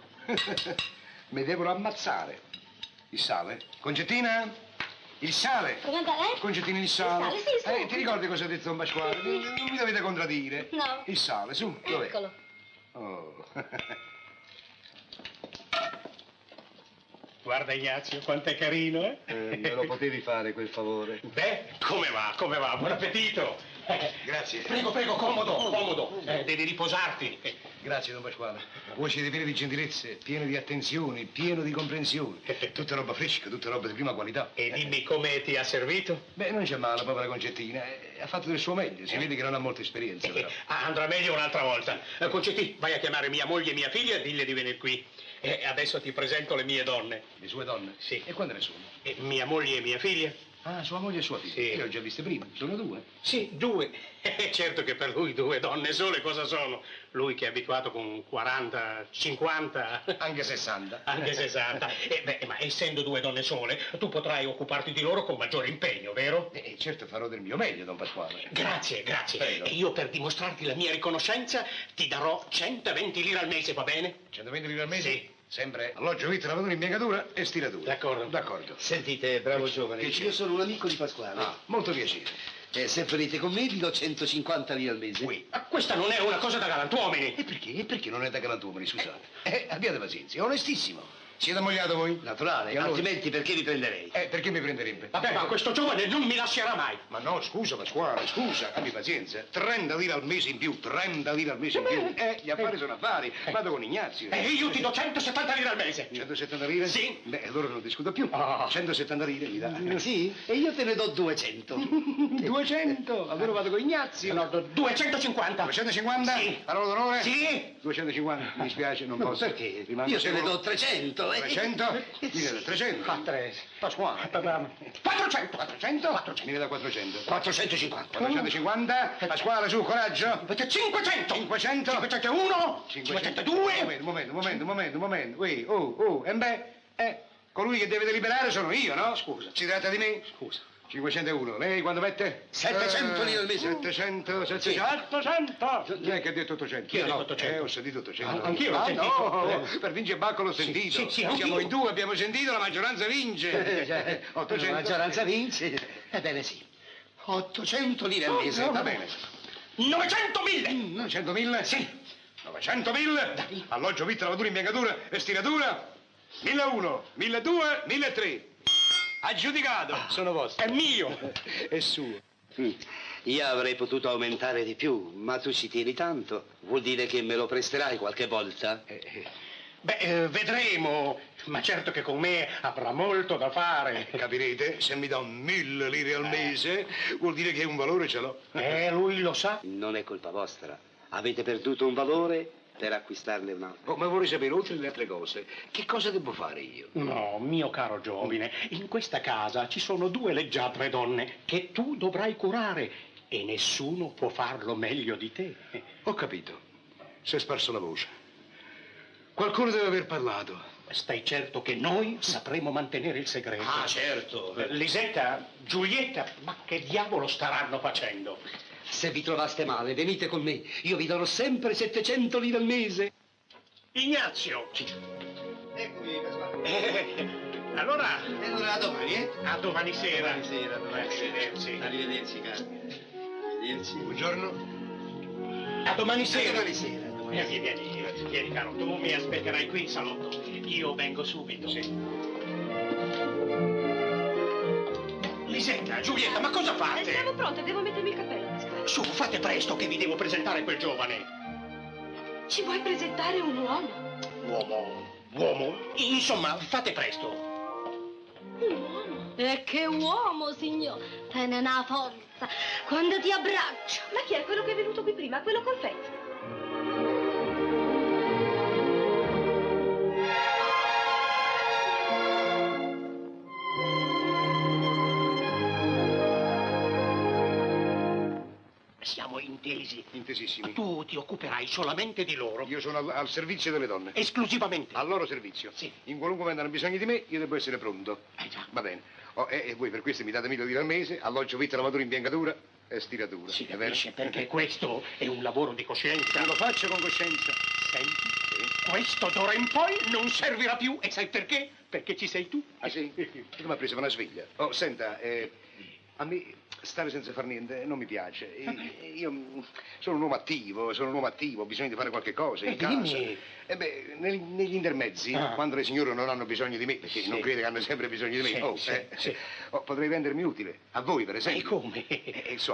Mi devono ammazzare. Il sale? Concettina? Il sale? Concettina, il sale. Il sale, sì. Ti ricordi cosa ha detto Don Pasquale? Non mi dovete contraddire. No. Il sale, su, dov'è? Eccolo. Oh. Guarda Ignazio, quanto è carino, Me lo potevi fare quel favore? Beh, come va? Buon appetito. Grazie. Prego, comodo. Devi riposarti. Grazie, Don Pasquale. Voi siete pieni di gentilezze, pieni di attenzioni, pieno di comprensione. Tutta roba fresca, tutta roba di prima qualità. E dimmi come ti ha servito? Beh, non c'è male, povera Concettina. Ha fatto del suo meglio. Si vede che non ha molta esperienza, però. Andrà meglio un'altra volta. Concetti, vai a chiamare mia moglie e mia figlia e dille di venire qui. E adesso ti presento le mie donne. Le sue donne? Sì. E quante ne sono? Mia moglie e mia figlia. Ah, sua moglie e sua figlia? Sì. Io le ho già viste prima. Sono 2? Sì, 2. Certo che per lui 2 donne sole cosa sono? Lui che è abituato con 40, 50... Anche 60. Anche 60. Ma essendo 2 donne sole, tu potrai occuparti di loro con maggiore impegno, vero? Certo, farò del mio meglio, Don Pasquale. Grazie. Prego. E io per dimostrarti la mia riconoscenza ti darò 120 lire al mese, va bene? 120 lire al mese? Sì. Sempre alloggio, vitto, lavatura, impiegatura e stiratura. D'accordo. Sentite, bravo giovane, io sono un amico di Pasquale. Molto piacere. Se venite con me vi do 150 lire al mese. Ma questa non è una cosa da galantuomini. E perché? E perché non è da galantuomini, scusate? Abbiate pazienza, è onestissimo. Siete ammogliato voi? Naturale, allora... altrimenti perché vi prenderei? Perché mi prenderebbe? Vabbè, ma questo giovane non mi lascerà mai. Ma no, scusa Pasquale, scusa, abbi pazienza. 30 lire al mese in più, 30 lire al mese in più. Gli affari sono affari. Vado con Ignazio. Io ti do 170 lire al mese. 170 lire? Sì. Beh, allora non discuto più. 170 lire mi dà. Sì? E io te ne do 200. 200? Allora vado con Ignazio. No, 250. 250? Sì. Parola d'onore? Sì. 250? Mi dispiace, non posso. Perché? Rimango Io te ne solo... do 300. 300? Dire 300? A 3. Pasquale. 400. 400? Mi ne dà 400. 450. 450? Pasquale, su, coraggio. 500. 500? 501. 502. Un momento. Colui che deve deliberare sono io, no? Scusa. Si tratta di me? Scusa. 501. Lei quando mette? 700 lire al mese. 700. Sì. 800. Chi è che ha detto 800? Chi ha detto 800? Ho sentito 800. Anch'io l'ho sentito. No, per vincere Bacco l'ho sentito. Sì, anch'io. Siamo in due, abbiamo sentito, la maggioranza vince. 800. La maggioranza vince. Ebbene sì. 800 lire al mese. Va bene. 900.000. 900.000? Sì. 900.000? Alloggio, vitto, lavatura, imbiancatura e stiratura? 1.001, 1.002, 1.003. Aggiudicato. Sono vostri. È mio. È suo. Io avrei potuto aumentare di più, ma tu ci tieni tanto. Vuol dire che me lo presterai qualche volta? Vedremo. Ma certo che con me avrà molto da fare. Capirete? Se mi dà 1.000 lire al mese, vuol dire che un valore ce l'ho. Lui lo sa. Non è colpa vostra. Avete perduto un valore per acquistarne un altro. Oh, ma vorrei sapere, oltre le altre cose, che cosa devo fare io? No, mio caro giovine, in questa casa ci sono 2 leggiadre donne che tu dovrai curare e nessuno può farlo meglio di te. Ho capito. Si è sparso la voce. Qualcuno deve aver parlato. Stai certo che noi sapremo mantenere il segreto. Ah, certo. Lisetta, Giulietta, ma che diavolo staranno facendo? Se vi trovaste male, venite con me. Io vi darò sempre 700 lire al mese. Ignazio! Sì. Eccomi, Pasquale. Allora... E allora a domani, eh? A domani sera. Domani sera, domani. Arrivederci. Arrivederci, caro. Arrivederci. Buongiorno. A domani sera. A domani sera. Vieni, caro, tu mi aspetterai qui in salotto. Io vengo subito. Sì. Lisetta, Giulietta, ma cosa fate? Siamo pronte, devo mettermi il cappello, Pasquale. Su, fate presto che vi devo presentare quel giovane. Ci vuoi presentare un uomo? Uomo? Insomma, fate presto. Un uomo? E che uomo, signor! Te ne ha forza quando ti abbraccio. Ma chi è quello che è venuto qui prima? Quello col fezzo? Siamo intesi. Intesissimi. Tu ti occuperai solamente di loro. Io sono al servizio delle donne. Esclusivamente. Al loro servizio. Sì. In qualunque momento hanno bisogno di me, io devo essere pronto. Già. Va bene. E voi per questo mi date 1.000 lire al mese, alloggio, vitto, lavatura, imbiancatura e stiratura. Si è vero? capisce perché questo è un lavoro di coscienza. Io lo faccio con coscienza. Senti, questo d'ora in poi non servirà più. E sai perché? Perché ci sei tu. Ah sì? Tu mi hai preso per una sveglia. Oh, senta, a me stare senza far niente non mi piace. Io sono un uomo attivo, ho bisogno di fare qualche cosa in casa. Dimmi. Negli intermezzi, quando le signore non hanno bisogno di me, perché non credo che hanno sempre bisogno di me, potrei rendermi utile. A voi, per esempio. E come?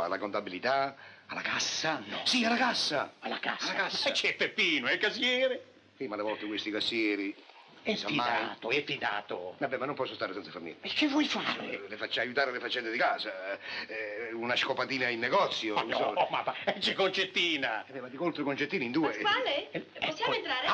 Alla contabilità, alla cassa. No. Sì, alla cassa. Alla cassa. Alla cassa. C'è Peppino, è il cassiere. Sì, ma alle volte questi cassieri... È fidato. Vabbè, ma non posso stare senza far niente. E che vuoi fare? Le faccio aiutare le faccende di casa, una scopatina in negozio. Ma no, ma c'è Concettina. Ma dico oltre Concettini in 2. Pasquale, possiamo entrare?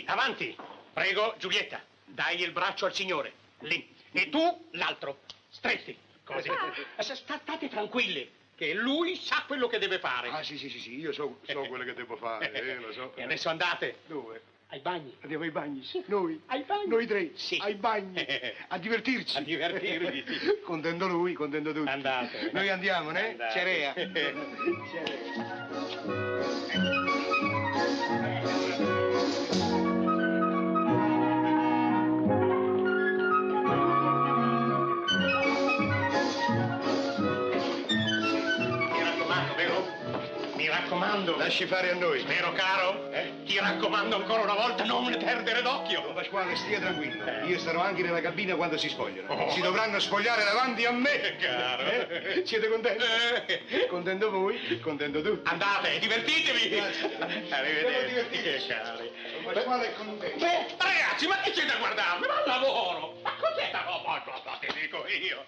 Avanti. Prego, Giulietta, dai il braccio al signore. Lì. E tu l'altro. Stretti. Così. State tranquilli, che lui sa quello che deve fare. Ah, sì, io so quello che devo fare, lo so. E adesso andate. Dove? Ai bagni. Andiamo ai bagni, sì. Noi? Ai bagni? Noi 3? Sì. Ai bagni. A divertirci. A divertirvi, sì. Contento lui, contento tutti. Andate. Noi andiamo, né? Andate. Cerea. Mi raccomando, vero? Mi raccomando. Lasci fare a noi. Vero, caro? Ti raccomando ancora una volta, non ne perdere d'occhio. Don Pasquale, stia tranquillo. Io starò anche nella cabina quando si spogliano. Si dovranno spogliare davanti a me. Caro. Siete contenti? Contento voi, contento tu. Andate, divertitevi. Grazie. Arrivederci, cari. Don Pasquale è contento. Ragazzi, ma che c'è da guardarmi? Ma al lavoro. Ma cos'è sta roba? Ti dico io.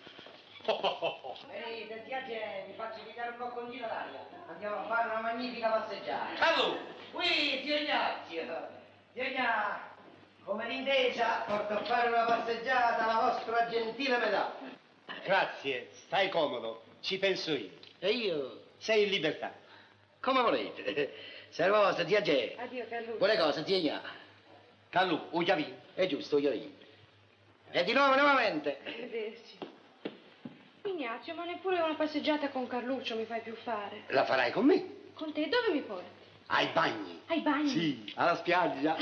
Venite, Tiagè, vi faccio tirare un po' con giro d'aria. Andiamo a fare una magnifica passeggiata. Salù. Qui, zio Ignazio. Zio Ignazio, come d'intesa, porto a fare una passeggiata alla vostra gentile metà. Grazie, stai comodo, ci penso io. E io? Sei in libertà. Come volete. Serva vostra, Tiagè. Addio, Carluccio. Buone cose, zio Ignazio. Callu, Ugliavin. È giusto, Ugliavin. E di nuovo, nuovamente. Arrivederci. Ignazio, ma neppure una passeggiata con Carluccio mi fai più fare. La farai con me? Con te dove mi porti? Ai bagni. Ai bagni? Sì, alla spiaggia.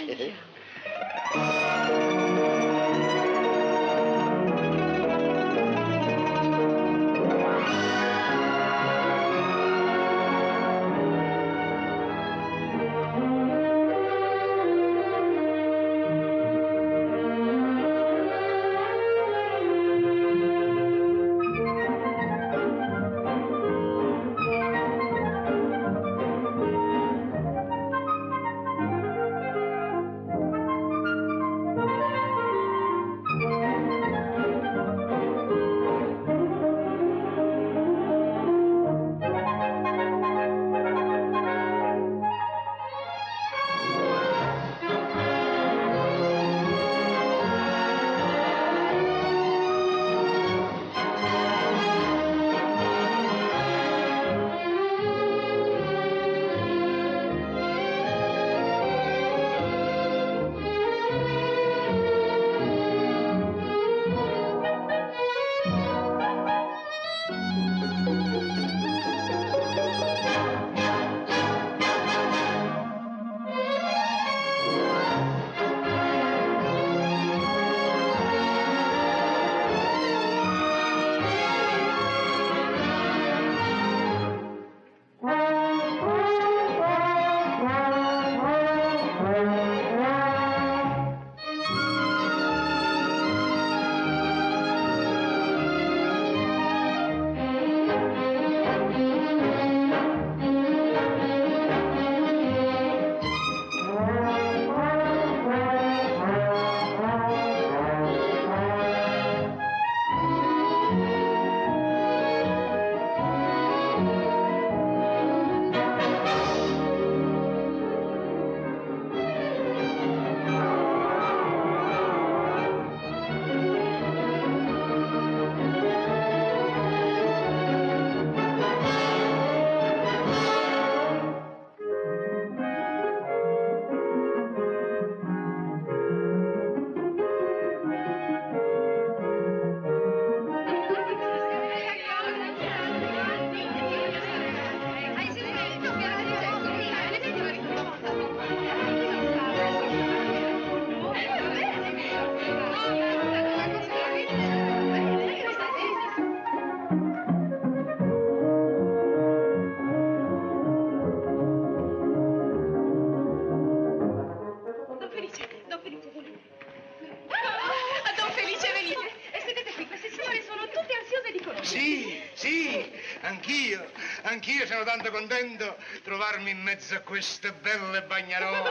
Anch'io sono tanto contento di trovarmi in mezzo a queste belle bagnarole.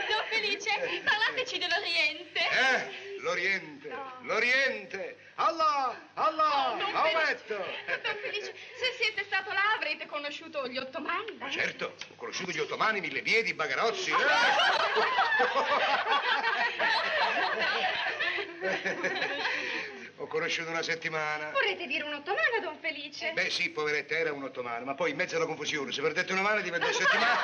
Don Felice, parlateci dell'Oriente. L'Oriente, l'Oriente. Allah, aumento. Don Felice, se siete stato là avrete conosciuto gli ottomani. Ma certo, ho conosciuto gli ottomani, Mille Piedi, Bagarozzi. Ho conosciuto una settimana. Vorrete dire un ottomano, Don Felice? Beh sì, poveretta, era un ottomano, ma poi in mezzo alla confusione, se perdete una mano diventa settimana.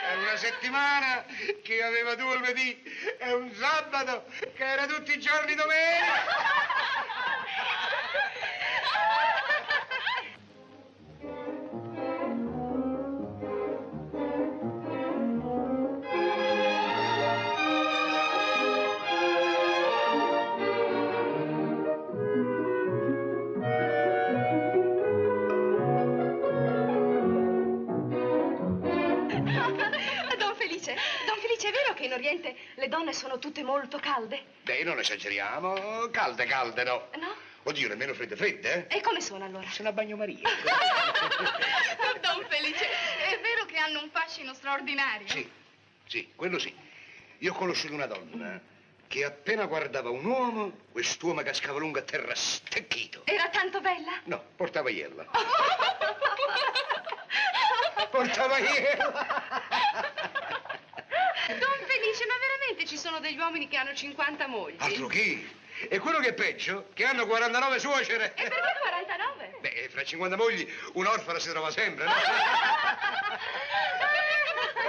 È una settimana che aveva 2 lunedì e un sabato che era tutti i giorni domenica. Don Felice, è vero che in Oriente le donne sono tutte molto calde? Beh, non esageriamo. Calde, no. No? Oddio, nemmeno fredde, E come sono allora? Sono a bagnomaria. Don Felice, è vero che hanno un fascino straordinario? Sì, quello sì. Io ho conosciuto una donna che appena guardava un uomo, quest'uomo cascava lungo a terra stecchito. Era tanto bella? No, portava iella. Portava iella. Don Felice, ma veramente ci sono degli uomini che hanno 50 mogli? Altro che? E quello che è peggio, che hanno 49 suocere. E perché 49? Beh, fra 50 mogli un orfano si trova sempre, no?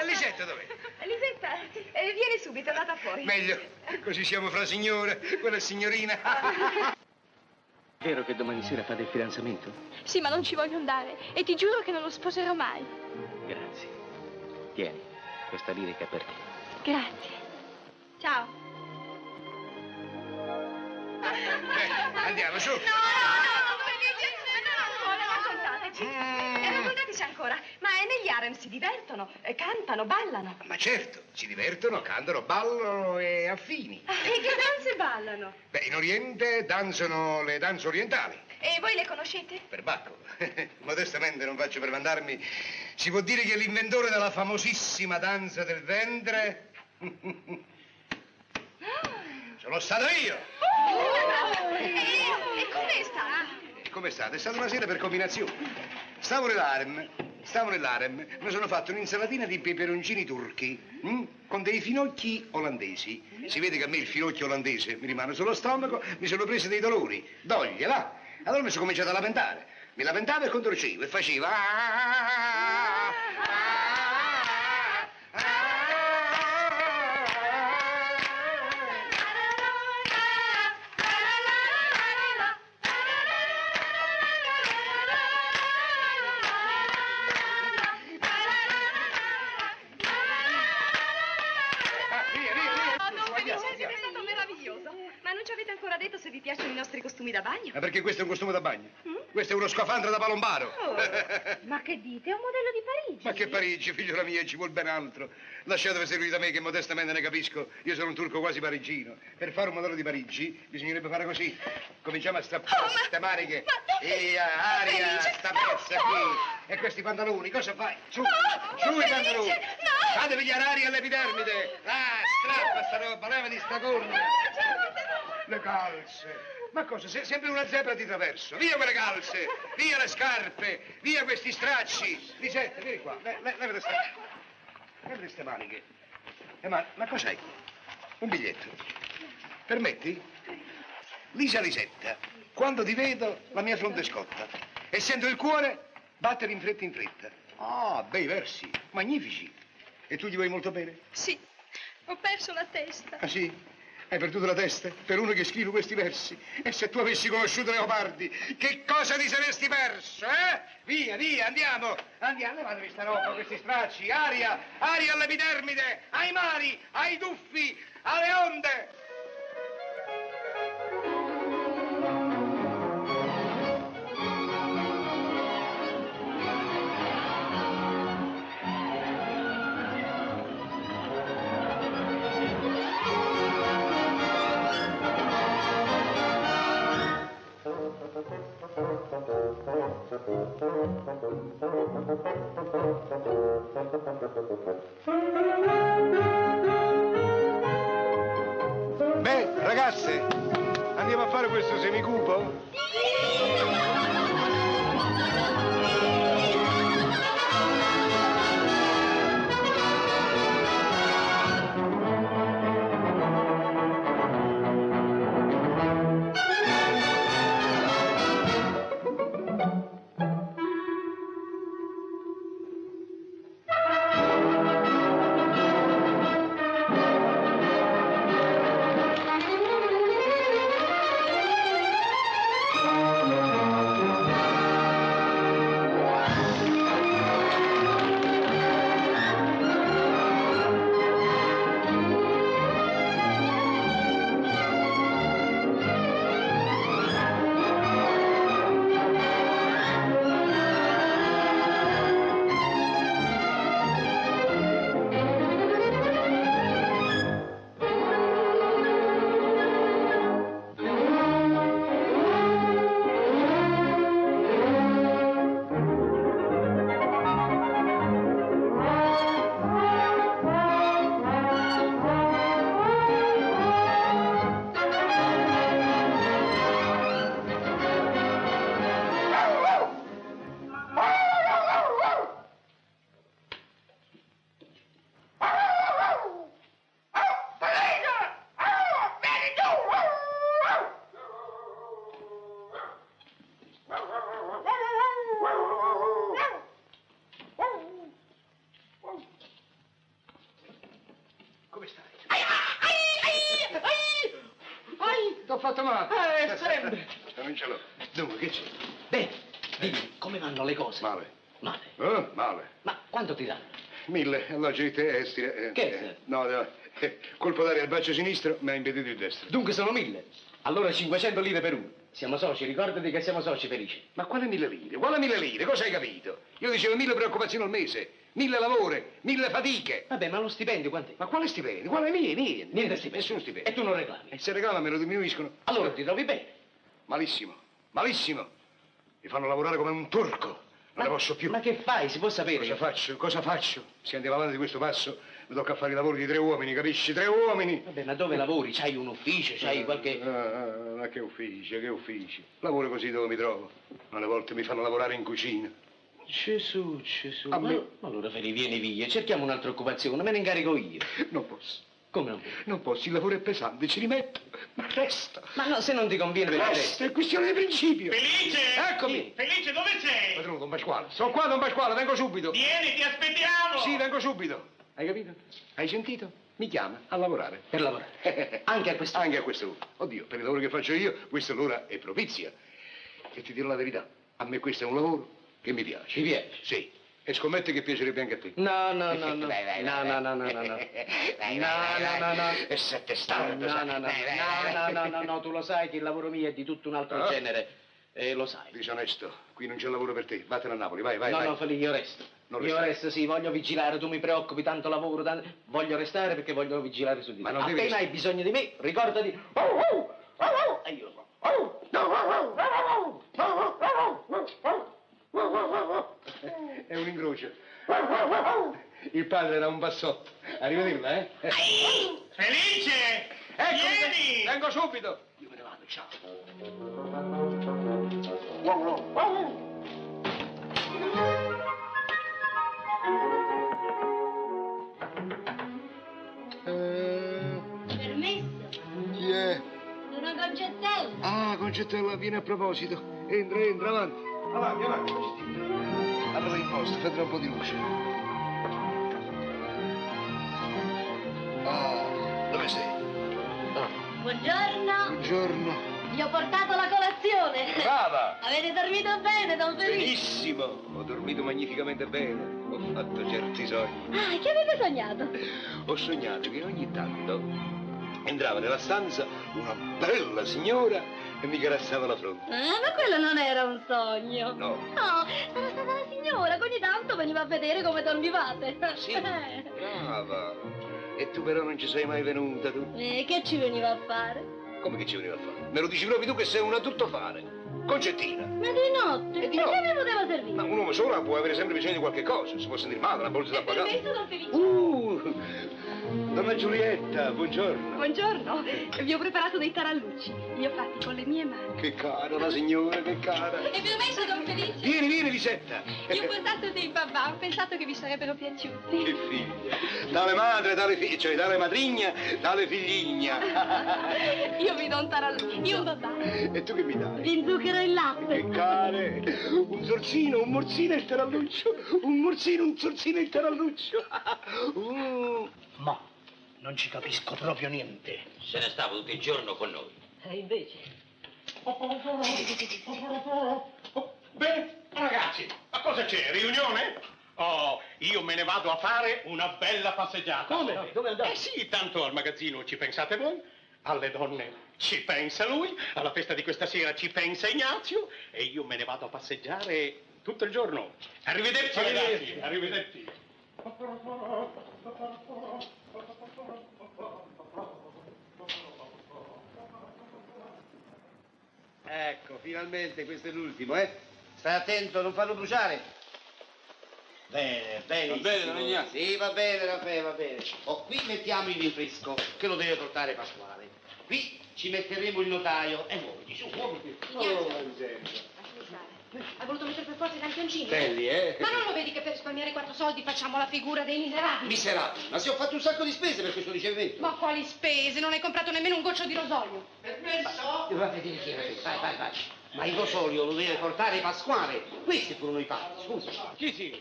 E Lisetta dov'è? Lisetta, vieni subito, è andata fuori. Meglio, così siamo fra signore, quella è signorina. È vero che domani sera fate il fidanzamento? Sì, ma non ci voglio andare e ti giuro che non lo sposerò mai. Grazie. Tieni, questa lirica è per te. Grazie. Ciao. Andiamo, su. No, Felice, raccontateci ancora. Ma negli harem si divertono, cantano, ballano. Ma certo, si divertono, cantano, ballano e affini. E che danze ballano? Beh, in Oriente danzano le danze orientali. E voi le conoscete? Per Bacco. Modestamente non faccio per vantarmi. Si può dire che l'inventore della famosissima danza del ventre sono stato io. E com'è sta? Come state? È stata una sera per combinazione. Stavo nell'harem, mi sono fatto un'insalatina di peperoncini turchi, con dei finocchi olandesi. Si vede che a me il finocchio olandese mi rimane sullo stomaco, mi sono presi dei dolori, doglie, là. Allora mi sono cominciato a lamentare. Mi lamentavo e contorcevo e facevo... Ma non ci avete ancora detto se vi piacciono i nostri costumi da bagno? Ma perché questo è un costume da bagno? Questo è uno scafandro da palombaro. Ma che dite? È un modello di Parigi. Ma che Parigi, figliola mia, ci vuol ben altro. Lasciatevi servire da me che modestamente ne capisco. Io sono un turco quasi parigino. Per fare un modello di Parigi bisognerebbe fare così. Cominciamo a strappare queste maniche. E aria, sta pezza qui. E questi pantaloni, cosa fai? Su, su i pantaloni. Fate pigliare aria all'epidermide. Ah, strappa sta roba, levati sta corna. Le calze. Ma cosa? Sempre una zebra di traverso. Via quelle calze, via le scarpe, via questi stracci. Lisetta, vieni qua, levate ste maniche. Ma cos'hai? Un biglietto. Permetti? Lisa Lisetta, quando ti vedo la mia fronte scotta e sento il cuore battere in fretta in fretta. Ah, bei versi, magnifici. E tu gli vuoi molto bene? Sì, ho perso la testa. Ah sì? Hai perduto la testa per uno che scrive questi versi. E se tu avessi conosciuto Leopardi, che cosa ti saresti perso, eh? Via, via, andiamo. Andiamo, levatevi sta roba, questi stracci. Aria, aria all'epidermide, ai mari, ai tuffi, alle onde. Beh, ragazze, andiamo a fare questo semicupo? fatto male. Sempre. Non ce l'ho. Dunque, che c'è? Beh, dimmi, come vanno le cose? Male. Male? Male. Ma quanto ti danno? 1000. Allora, ci dite estire. Che? No, colpo d'aria al braccio sinistro, mi ha impedito il destro. Dunque sono 1000. Allora 500 lire per uno. Siamo soci, ricordati che siamo soci felici. Ma quale 1000 lire? Quale 1000 lire? Cosa hai capito? Io dicevo 1000 preoccupazioni al mese, 1000 lavori, 1000 fatiche. Vabbè, ma lo stipendio quant'è? Ma quale stipendio? Quale niente? Niente stipendio. Nessuno stipendio. E tu non reclami? E se reclama me lo diminuiscono. Allora ti trovi bene? Malissimo, malissimo. Mi fanno lavorare come un turco. Non ne posso più. Ma che fai? Si può sapere? Cosa faccio? Cosa faccio? Se andiamo avanti di questo passo, mi tocca fare i lavori di 3 uomini, capisci? 3 uomini. Vabbè, ma dove lavori? C'hai un ufficio? C'hai qualche... Ma che ufficio, che uffici. Lavoro così dove mi trovo. Alle volte mi fanno lavorare in cucina. Gesù. A me? Ma allora Feli, vieni via, cerchiamo un'altra occupazione, me ne incarico io. Non posso. Come non? Non posso, il lavoro è pesante, ci rimetto, ma resta. Ma no, se non ti conviene, perché Resta, è questione di principio. Felice! Eccomi! Felice, dove sei? Padrone, Don Pasquale. Sono qua, Don Pasquale, vengo subito. Vieni, ti aspettiamo! Sì, vengo subito. Hai capito? Hai sentito? Mi chiama a lavorare. Per lavorare? Anche a quest'ora? Anche a quest'ora. Oddio, per il lavoro che faccio io, questa l'ora è propizia. E ti dirò la verità, a me questo è un lavoro che mi piace. Ti piace? Sì. E scommetto che piacerebbe anche a te. No. Vai. No. E sette stampe. No, tu lo sai che il lavoro mio è di tutto un altro genere. E lo sai. Disonesto, qui non c'è lavoro per te. Vattene a Napoli, vai. No, Feli, io resto. Io resto, sì, voglio vigilare, tu mi preoccupi, tanto lavoro, voglio restare perché voglio vigilare su di te. Ma non appena devi... hai bisogno di me, ricordati. E io È un incrocio. Il padre era un bassotto. Arrivederla, eh? Felice! Vieni! Vengo subito. Io me ne vado, ciao. Permesso? Chi è? Sono Concettella. Ah, Concettella, vieni a proposito. Entra, avanti. Avanti. Apri l'imposta, fai un po' di luce. Ah, dove sei? Buongiorno. Buongiorno. Vi ho portato la colazione. Brava. Avete dormito bene, Don Felice? Benissimo. Ho dormito magnificamente bene. Ho fatto certi sogni. Ah, che avete sognato? Ho sognato che ogni tanto entrava nella stanza una bella signora e mi carassava la fronte. Ma quello non era un sogno. No. No, sarà stata la signora che ogni tanto veniva a vedere come dormivate. Sì, brava. E tu però non ci sei mai venuta, tu? E che ci veniva a fare? Come che ci veniva a fare? Me lo dici proprio tu che sei una tuttofare. Concettina. Ma di notte? E di che notte? mi poteva servire? Ma un uomo solo può avere sempre bisogno di qualche cosa. Si può sentire male, una bolsa d'acqua calda. Permesso, Don Felice? Donna Giulietta, buongiorno. Buongiorno, vi ho preparato dei tarallucci, li ho fatti con le mie mani. Che cara la signora, che cara. E permesso, Don Felice? Vieni, Lisetta. Vi ho portato dei babà, ho pensato che vi sarebbero piaciuti. Che figlia. Tale madre, tale figlia, cioè tale madrigna, tale figligna. Io vi do un taralluccio, io un babà. E tu che mi dai? Vi zucchero il latte. Che care. Un sorsino, un morzino e il taralluccio. Un morzino, un sorsino e il taralluccio. Ma non ci capisco proprio niente. Se ne stava tutto il giorno con noi. E invece? Beh, ragazzi, ma cosa c'è? Riunione? Oh, io me ne vado a fare una bella passeggiata. Come? Dove andate? Sì, tanto al magazzino ci pensate voi, alle donne ci pensa lui, alla festa di questa sera ci pensa Ignazio e io me ne vado a passeggiare tutto il giorno. Arrivederci, ragazzi, arrivederci. Ecco, finalmente questo è l'ultimo, eh? Stai attento, non farlo bruciare. Bene, benissimo. Va bene, Don Ignazio? Sì, va bene, Raffaele, va bene. Oh, qui mettiamo il rinfresco, che lo deve portare Pasquale. Qui ci metteremo il notaio. E muoviti, su, muoviti. Hai voluto mettere per forza i campioncini? Belli, eh? Ma non lo vedi che per risparmiare 4 soldi facciamo la figura dei miserabili? Miserabili. Ma se ho fatto un sacco di spese per questo ricevimento. Ma quali spese? Non hai comprato nemmeno un goccio di rosolio. Permesso? Vai, vai. Ma il rosolio lo deve portare Pasquale. Questi furono i fatti, scusa. Chi sì?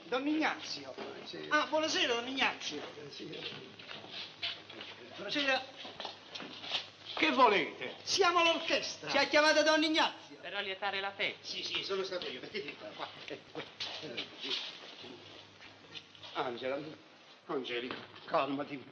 Don Ignazio. Ah, buonasera, Don Ignazio. Buonasera. Che volete? Siamo all'orchestra. Ci ha chiamato Don Ignazio. Per allietare la festa. Sì, sono stato io. Mettiti qua. Angelica, calmati.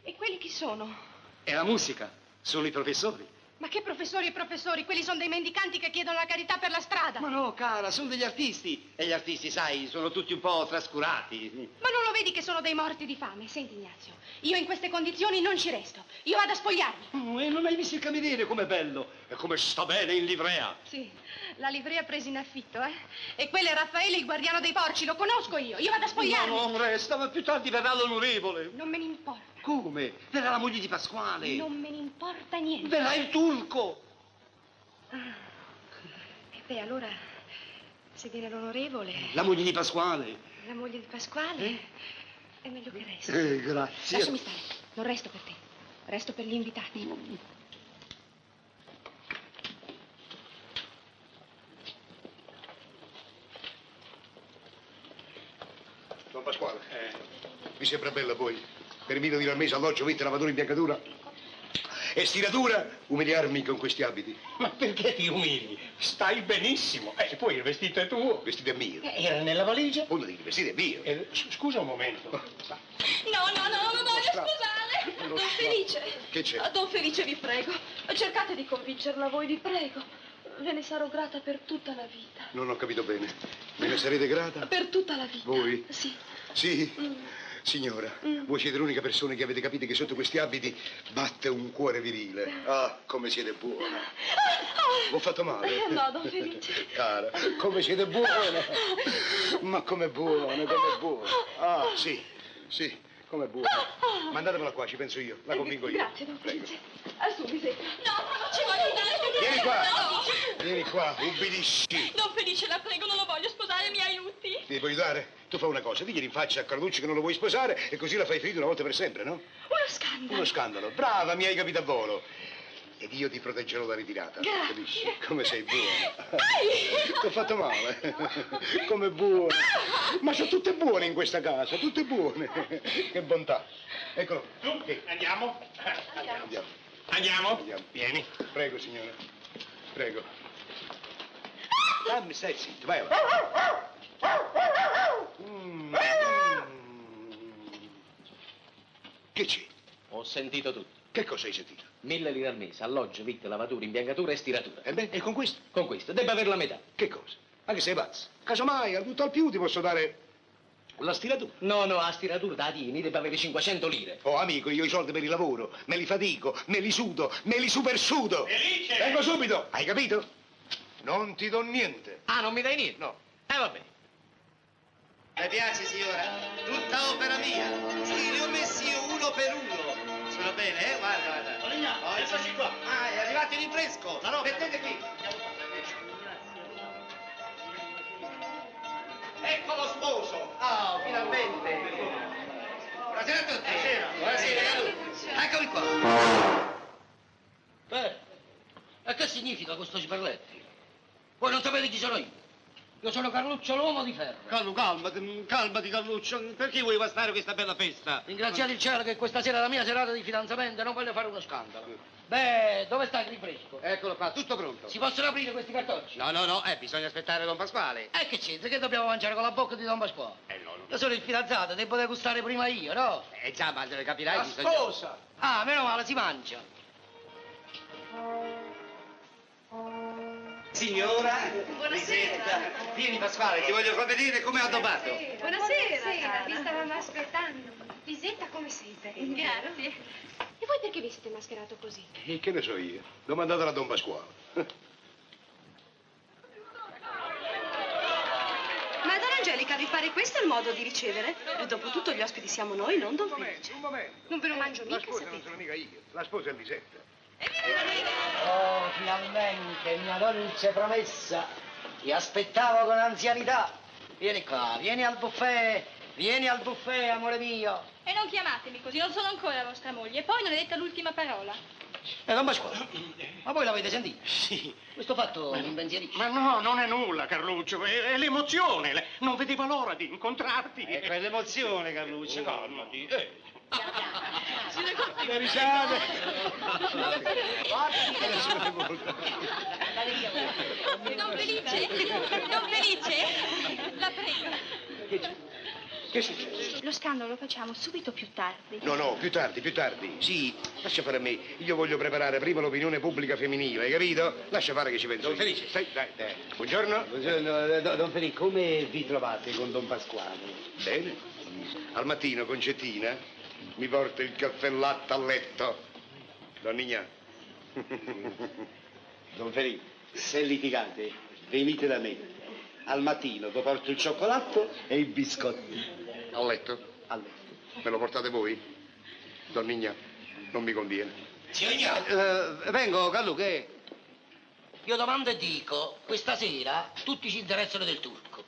E quelli chi sono? È la musica, sono i professori. Ma che professori e professori? Quelli sono dei mendicanti che chiedono la carità per la strada. Ma no, cara, sono degli artisti. E gli artisti, sai, sono tutti un po' trascurati. Ma non lo vedi che sono dei morti di fame? Senti, Ignazio, io in queste condizioni non ci resto. Io vado a spogliarmi. E non hai visto il cameriere, com'è bello? E come sta bene in livrea. Sì, la livrea presa in affitto, eh? E quello è Raffaele, il guardiano dei porci, lo conosco io. Io vado a spogliarmi. No, non resta, ma più tardi verrà l'onorevole. Non me ne importa. Come? Verrà la moglie di Pasquale. Non me ne importa niente. Verrà il turco. E beh, allora, se viene l'onorevole... La moglie di Pasquale. La moglie di Pasquale? È meglio che resti. Grazie. Lasciami stare, non resto per te, resto per gli invitati. Don Pasquale, mi sembra bello a voi, per 1.000 lire al mese alloggio, vitto, lavatura, imbiancatura e stiratura, umiliarmi con questi abiti. Ma perché ti umili? Stai benissimo. E poi il vestito è tuo. Il vestito è mio. Era nella valigia? Punto di il vestito è mio. Scusa un momento. No, non voglio sposare. Don Felice. Che c'è? Don Felice, vi prego. Cercate di convincerla voi, vi prego. Ve ne sarò grata per tutta la vita. Non ho capito bene. Me ne sarete grata? Per tutta la vita. Voi? Sì. Sì? Signora, voi siete l'unica persona che avete capito che sotto questi abiti batte un cuore virile. Ah, come siete buona. L'ho fatto male? No, Don Felice. Cara, come siete buona. Ma com'è buona, com'è buona. Ah, sì, com'è buona. Mandatemela qua, ci penso io, la convinco io. Grazie, Don Felice. Subito. No, non ci voglio andare. Vieni qua, No. vieni qua, ubbidisci. Don Felice, la prego, non lo voglio sposare, mi aiuti. Ti devo aiutare? Tu fai una cosa, diglieli in faccia a Carlucci che non lo vuoi sposare e così la fai finita una volta per sempre, no? Uno scandalo. Uno scandalo. Brava, mi hai capito a volo. Ed io ti proteggerò da ritirata. Grazie. Capisci? Come sei buona. Ti ho fatto male. Come buona. Ma sono tutte buone in questa casa, tutte buone. Che bontà. Eccolo. Su, andiamo. Andiamo? Vieni. Prego, signora. Prego. Dammi, stai zitto, vai. Che c'è? Ho sentito tutto. Che cosa hai sentito? 1.000 lire al mese, alloggio, vitto, lavatura, imbiancatura e stiratura. E beh, e con questo? Con questo, debba avere la metà. Che cosa? Ma che sei pazzo? Casomai, al tutto al più ti posso dare la stiratura. No, a stiratura da tieni, debba avere 500 lire. Oh, amico, io ho i soldi per il lavoro, me li fatico, me li sudo, me li supersudo. Felice! Vengo subito, hai capito? Non ti do niente. Ah, non mi dai niente? No. Va bene. Le piace, signora? Tutta opera mia. Sì, li ho messi io uno per uno. Sono bene, eh? Guarda. Polignano, eccoci qua. Ah, è arrivato il rinfresco. Mettete qui. Ecco lo sposo. Oh, finalmente. Buonasera a tutti. Buonasera. Eccomi qua. E che significa questo sberletti? Voi non sapete chi sono io? Io sono Carluccio, l'uomo di ferro. Calmati, Carluccio. Perché vuoi bastare questa bella festa? Ringraziate il cielo che questa sera è la mia serata di fidanzamento e non voglio fare uno scandalo. Beh, dove sta il rinfresco? Eccolo qua, tutto pronto. Si possono aprire questi cartocci? No, bisogna aspettare Don Pasquale. E che c'entra? Che dobbiamo mangiare con la bocca di Don Pasquale? No. Io sono il fidanzato, devo degustare prima io, no? Già, ma capirai. La sposa! Ah, meno male, si mangia. Signora, Buonasera. Vieni Pasquale, ti voglio far vedere come ha addobbato. Buonasera. Vi stavamo aspettando. Lisetta, come siete? Grazie. E voi perché vi siete mascherato così? E che ne so io? Domandatela a Don Pasquale. Madonna Angelica, vi pare questo il modo di ricevere? E dopotutto gli ospiti siamo noi, non Don Felice. Un momento. Non ve lo mangio La mica, sposa non sapete? sono mica io. La sposa è Lisetta. Oh, finalmente, mia dolce promessa. Ti aspettavo con anzianità. Vieni qua, vieni al buffet, amore mio. E non chiamatemi così, non sono ancora vostra moglie. E poi non è detta l'ultima parola. Don Pasquale, ma voi l'avete sentito? Sì. Questo fatto mi impensierisce. Ma no, non è nulla, Carluccio, è l'emozione. Non vedeva l'ora di incontrarti. È quell'emozione, Carluccio, calmati. Le risate. Don Felice, la prego. Che è successo? Lo scandalo lo facciamo subito più tardi. No, più tardi. Sì, lascia fare a me. Io voglio preparare prima l'opinione pubblica femminile, hai capito? Lascia fare che ci penso. Don Felice. Dai. Buongiorno. Buongiorno, Don Felice, come vi trovate con Don Pasquale? Bene. Al mattino, Concettina, mi porta il caffè latte a letto. Donnigna. Don Felice, se litigate, venite da me. Al mattino vi porto il cioccolato e i biscotti. A letto? A letto. Me lo portate voi? Donnigna, non mi conviene. Vengo, Gallu, che... Io domando e dico, questa sera tutti ci interessano del turco.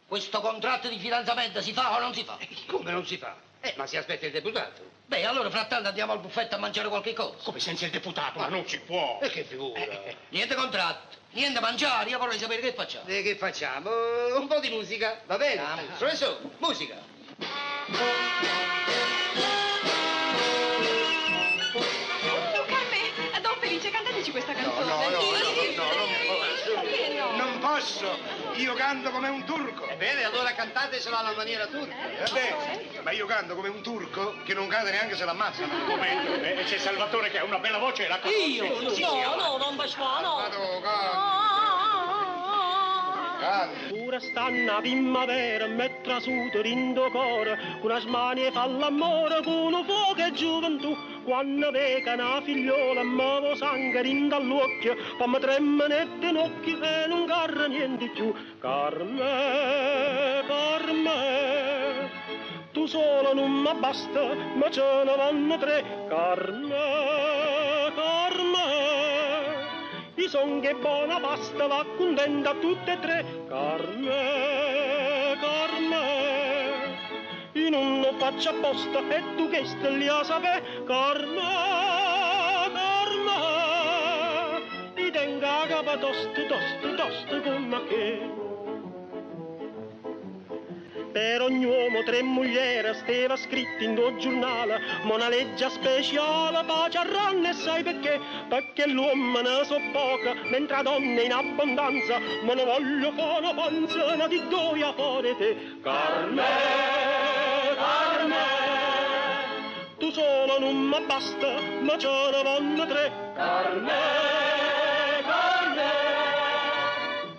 Questo contratto di fidanzamento si fa o non si fa? Come non si fa? Ma si aspetta il deputato. Beh, allora frattanto andiamo al buffetto a mangiare qualche cosa. Come senza il deputato? Ma non si può. E che figura? Niente contratto, niente mangiare, io vorrei sapere che facciamo. E che facciamo? Un po' di musica, va bene? Professore, musica. Carme, Don Felice, cantateci questa canzone. Non posso. Io canto come un turco. Bene, allora cantatecelo alla maniera turca. Ma io canto come un turco che non canta neanche se l'ammazzano. Un momento, c'è Salvatore che ha una bella voce e la conosce. Io? Sì, No, non Pasquale. Pure stanna primavera, me trasuto rindo cuore, con una smanie fa l'amore, con un fuoco e gioventù. Quando veca una figliola, me lo sangue rinda all'occhio, fammi tremane in occhio e non carra niente più. Carme, tu solo non mi basta, ma ce ne vanno tre. Carme, i son che buona pasta, va contenta tutte e tre. Carme, io non lo faccio apposta e tu che stai lì a sapere. Carme, io tengo a capa tosto come che. Per ogni uomo tre mogliere stava scritto in tuo giornale, ma una legge speciale pace a ranne, e sai perché? Perché l'uomo ne so poca, mentre la donna è in abbondanza, ma ne voglio fare una panzana di gioia fuori te. Carme, tu solo non mi basta, ma ce ne vanno tre. Carme,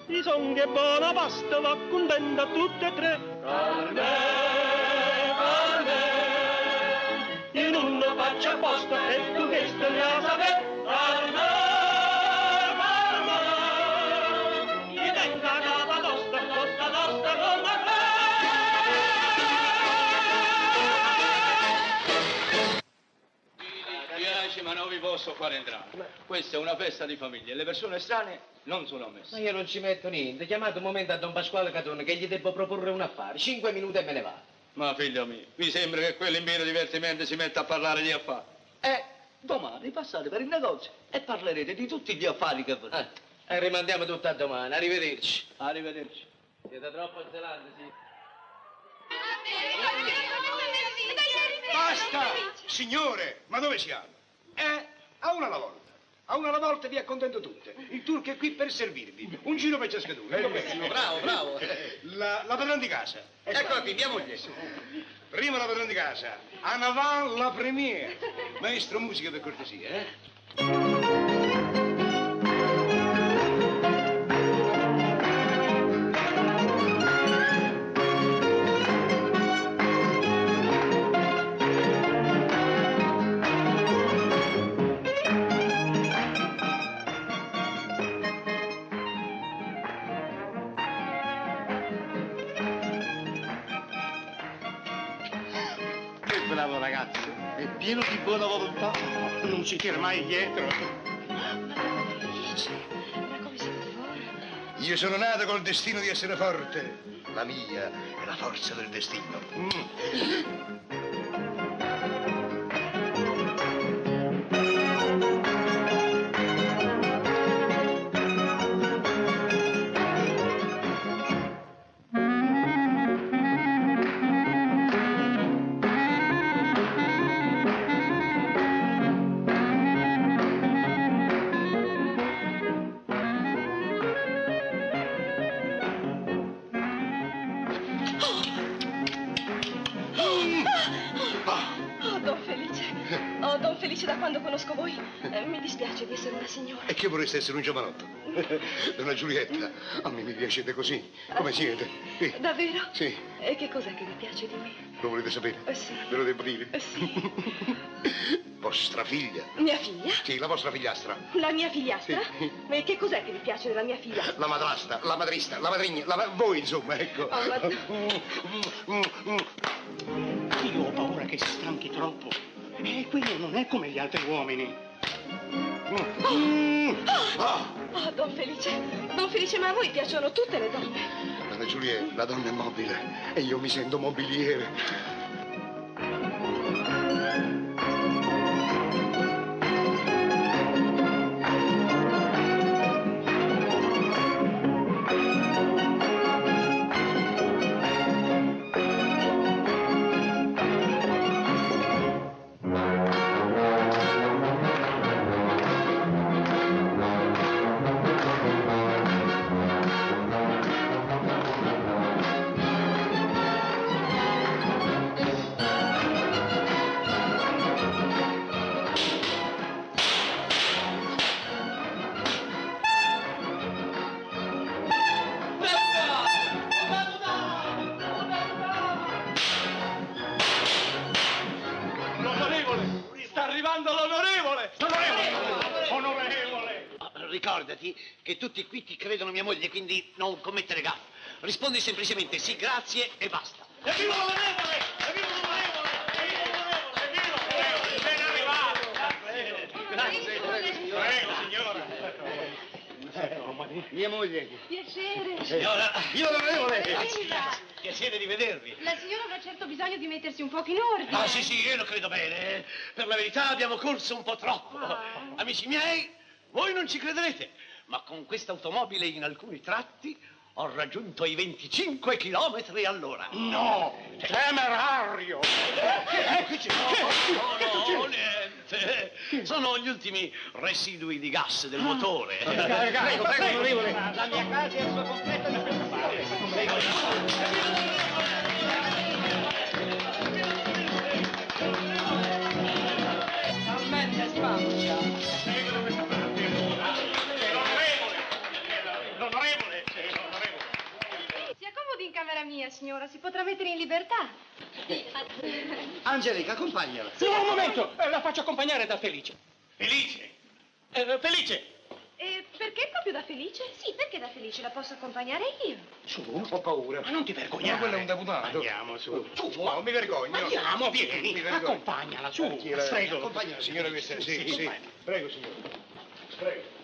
i son che buona pasta, va contenta tutte e tre. Carme, io non lo faccio apposta e tu che stai a sapere. Carme, io tengo a capa tosta come Mi dispiace, ma non vi posso fare entrare. Questa è una festa di famiglia e le persone strane non sono ammesse. Ma io non ci metto niente. Chiamate un momento a Don Pasquale Catone che gli devo proporre un affare. 5 minuti e me ne vado. Ma figlio mio, mi sembra che quello in pieno divertimento si metta a parlare di affari. Domani passate per il negozio e parlerete di tutti gli affari che volete. E rimandiamo tutto a domani. Arrivederci. Arrivederci. Siete troppo zelanti, sì. Basta! Signore, ma dove siamo? A una alla volta. A una alla volta vi accontento tutte. Il turco è qui per servirvi. Un giro per ciascuno. Bravo. La padrona di casa. Eccola qui, mia moglie. Prima la padrona di casa. En avant la première. Maestro, musica per cortesia, Bravo ragazzo, è pieno di buona volontà. Non si tira mai dietro. Io sono nato col destino di essere forte. La mia è la forza del destino. felice da quando conosco voi. Mi dispiace di essere una signora. E che vorreste essere un giovanotto? Donna Giulietta, a me mi piacete così. Come siete? Sì. Davvero? Sì. E che cos'è che vi piace di me? Lo volete sapere? Sì. Ve lo devo dire? Sì. Vostra figlia. Mia figlia? Sì, la vostra figliastra. La mia figliastra? Sì. E che cos'è che vi piace della mia figliastra? La madrasta, la madrista, la madrigna, voi insomma, ecco. Oh, Io ho paura che si stanchi troppo. E quello non è come gli altri uomini. Oh, Don Felice, ma a voi piacciono tutte le donne. Donna Giulietta, la donna è mobile e io mi sento mobiliere. Ricordati che tutti qui ti credono mia moglie, quindi non commettere gaffe. Rispondi semplicemente sì, grazie e basta. Evviva l'onorevole! Evviva l'onorevole! Evviva l'onorevole! Ben arrivato! Grazie, signora. Mia moglie. Piacere. Signora, io l'onorevole. Viva. Piacere di vedervi. La signora avrà certo bisogno di mettersi un poco in ordine. Ah, sì, io lo credo bene. Per la verità abbiamo corso un po' troppo. Amici miei, voi non ci crederete, ma con questa automobile in alcuni tratti ho raggiunto i 25 chilometri all'ora. No, temerario! No, niente. Sono gli ultimi residui di gas del motore. Prego, onorevole. La mia casa è a sua completa Talmente spancia. Si accomodi in camera mia, signora, si potrà mettere in libertà. Angelica, accompagnala. No, un momento, la faccio accompagnare da Felice. Felice? Felice! E perché proprio da Felice? Sì, perché da Felice la posso accompagnare io. Su, Ho paura. ma non ti vergognare. Ma quello è un deputato. Andiamo, su. No, mi vergogno. Andiamo, vieni. Mi vergogno. Accompagnala, su. Prego. Accompagnala, signora questa. Sì. Prego, signore. Prego.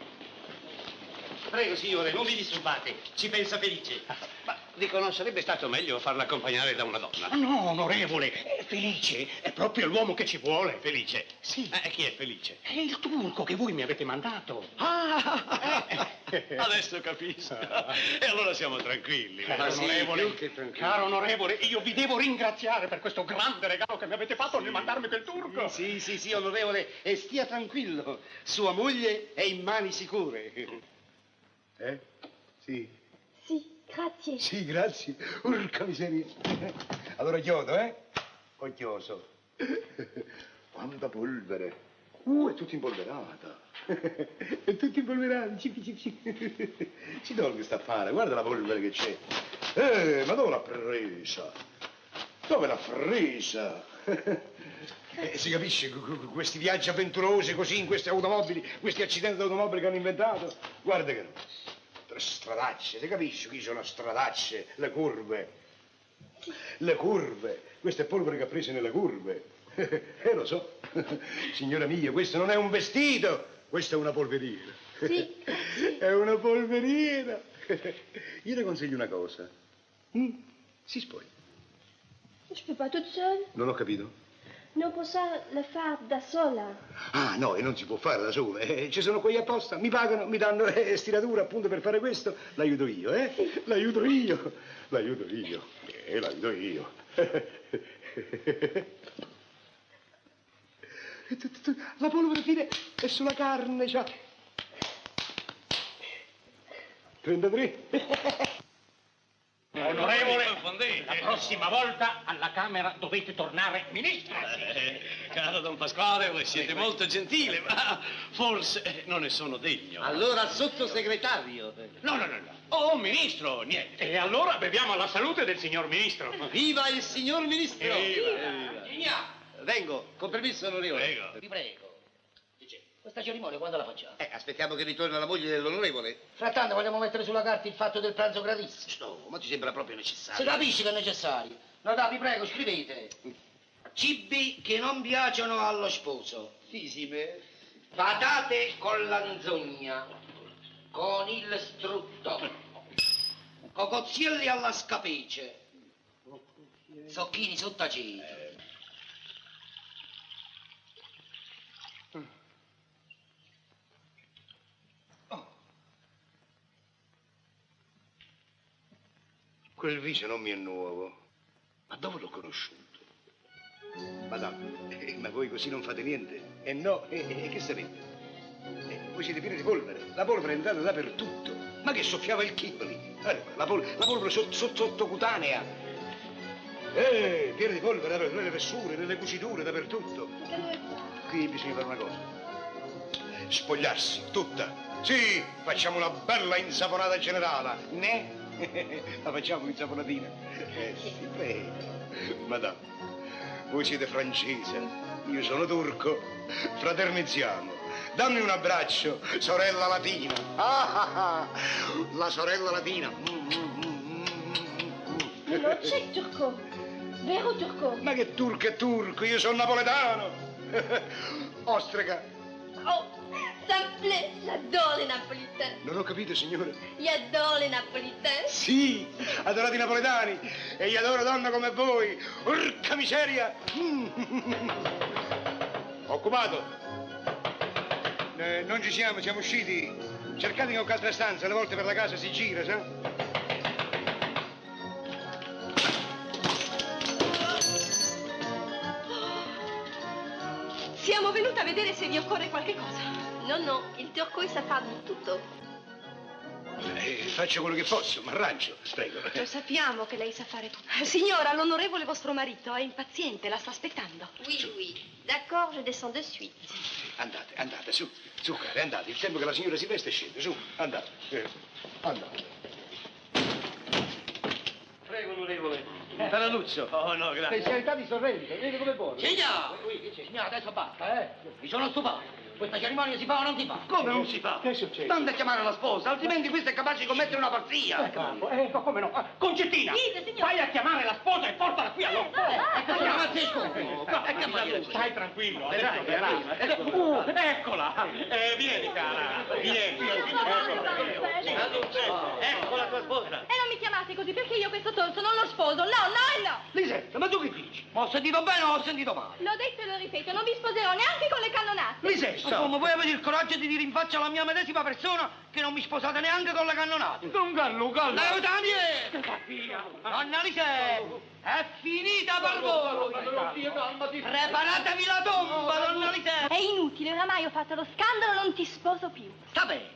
Prego, signore, non vi disturbate. Ci pensa Felice. Ma dico, non sarebbe stato meglio farla accompagnare da una donna? No, onorevole, Felice è proprio l'uomo che ci vuole. Felice? Sì. Chi è Felice? È il turco che voi mi avete mandato. Adesso capisco. E allora siamo tranquilli. Caro onorevole, io vi devo ringraziare per questo grande regalo che mi avete fatto nel mandarmi quel turco. Sì, onorevole, e stia tranquillo. Sua moglie è in mani sicure. Sì. Sì, grazie. Sì, grazie. Urca miseria. Allora chiodo, Ho chioso. Quanta polvere. È tutto impolverata. È tutto impolverato. Si tolga sta fare. Guarda la polvere che c'è. Ma dove l'ha presa? Dove l'ha presa? Si capisce, questi viaggi avventurosi così in queste automobili, questi accidenti d'automobili che hanno inventato. Guarda che stradacce, si capisce chi sono stradacce? Le curve. Le curve. Questa è polvere che ha preso nelle curve. Lo so. Signora mia, questo non è un vestito, questa è una polverina. Sì. È una polverina. Io le consiglio una cosa. Si spogli. Je peux pas toute seule. Non ho capito. Non posso le fare da sola. Ah, no, e non si può fare da sola. Ci sono quelli apposta, mi pagano, mi danno stiratura appunto per fare questo. L'aiuto io, L'aiuto io. L'aiuto io. La polvere fine è sulla carne, c'ha. 33. Onorevole, la prossima volta alla Camera dovete tornare ministro. Caro Don Pasquale, voi siete molto gentile, ma forse non ne sono degno. Allora, sottosegretario. No. Oh, ministro, niente. E allora beviamo alla salute del signor ministro. Viva il signor ministro! Viva! Vengo, con permesso, onorevole. Prego. Vi prego. Questa cerimonia quando la facciamo? Aspettiamo che ritorni la moglie dell'onorevole. Frattanto vogliamo mettere sulla carta il fatto del pranzo gradissimo. No, ma ti sembra proprio necessario? Si capisce che è necessario. No, dai, vi prego, scrivete. Cibi che non piacciono allo sposo. Fisime. Patate con l'anzogna, con il strutto, cocozzielli alla scapece, zocchini sott'aceto. Quel viso non mi è nuovo. Ma dove l'ho conosciuto? Madame, ma voi così non fate niente? No, che sapete? Voi siete pieni di polvere. La polvere è entrata dappertutto. Ma che soffiava il chiboli. La polvere sottocutanea. Piena di polvere nelle fessure, nelle cuciture, dappertutto. Qui bisogna fare una cosa. Spogliarsi, tutta. Sì, facciamo una bella insaponata generale, né? La facciamo un'insaponatina? Sì, prego. Madame, voi siete francese, io sono turco, fraternizziamo. Dammi un abbraccio, sorella latina. La sorella latina. Non c'è turco, vero turco? Ma che turco è turco, io sono napoletano. Ostrega. Oh, ça me plaît, j'adore les napolitains. Non ho capito, signore. J'adore les napolitains. Sì, adorate i napoletani e io adoro donne come voi. Urca miseria! Occupato. Non ci siamo usciti. Cercate in qualche altra stanza, alle volte per la casa si gira, sa? Siamo venuti a vedere se vi occorre qualche cosa. No, il turco sa fare di tutto. Faccio quello che posso, mi arrangio, prego. Lo sappiamo che lei sa fare tutto. Signora, l'onorevole vostro marito è impaziente, la sta aspettando. Oui. D'accord, je descends de suite. Andate, su, care, andate. Il tempo che la signora si veste scende, su, andate. Andate. Prego, onorevole. Taraluzzo. Oh, no, grazie. Specialità di sorrento, vedi come vuole. Signora! Signora, adesso basta, Mi sono stufato. Questa cerimonia si fa o non si fa? Come non si fa? Che succede? Manda a chiamare la sposa, altrimenti questo è capace di commettere una pazzia. Come no? Concettina, vai a chiamare la sposa e portala qui all'otto. Stai tranquillo, adesso verrà. Eccola, vieni cara, vieni. Ecco la tua sposa. E non mi chiamate così perché io questo torso non lo sposo, no. Lisetta, ma tu che dici? Ma ho sentito bene o ho sentito male? L'ho detto e lo ripeto, non vi sposerò neanche con le cannonate. Lisetta, come voi avete il coraggio di dire in faccia alla mia medesima persona che non mi sposate neanche con le cannonate? Non gallo. Donna Lisetta, è finita per voi. Preparatevi la tomba, donna Lisetta. È inutile, oramai ho fatto lo scandalo, non ti sposo più. Sta bene.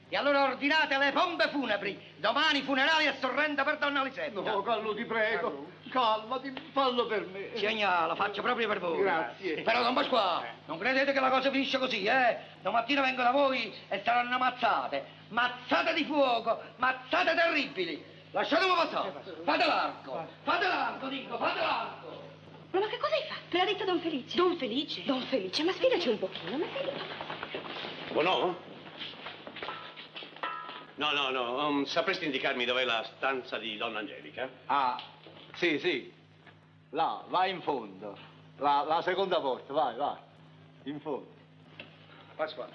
E allora ordinate le pompe funebri. Domani funerali a Sorrento per donna Lisetta. No, Gallo, ti prego. Calmati, fallo per me. Signora, lo faccio proprio per voi. Grazie. Però, Don Pasquale, non credete che la cosa finisce così, Domattina vengo da voi e saranno mazzate. Mazzate di fuoco, mazzate terribili. Lasciatemi passare. Fate l'arco, dico, fate l'arco. Ma che cosa hai fatto? L'ha detto Don Felice. Don Felice, ma spiegaci un pochino, Buono? No, sapresti indicarmi dov'è la stanza di Donna Angelica? Ah, sì. Là, vai in fondo. La seconda porta, vai. In fondo. Pasquale,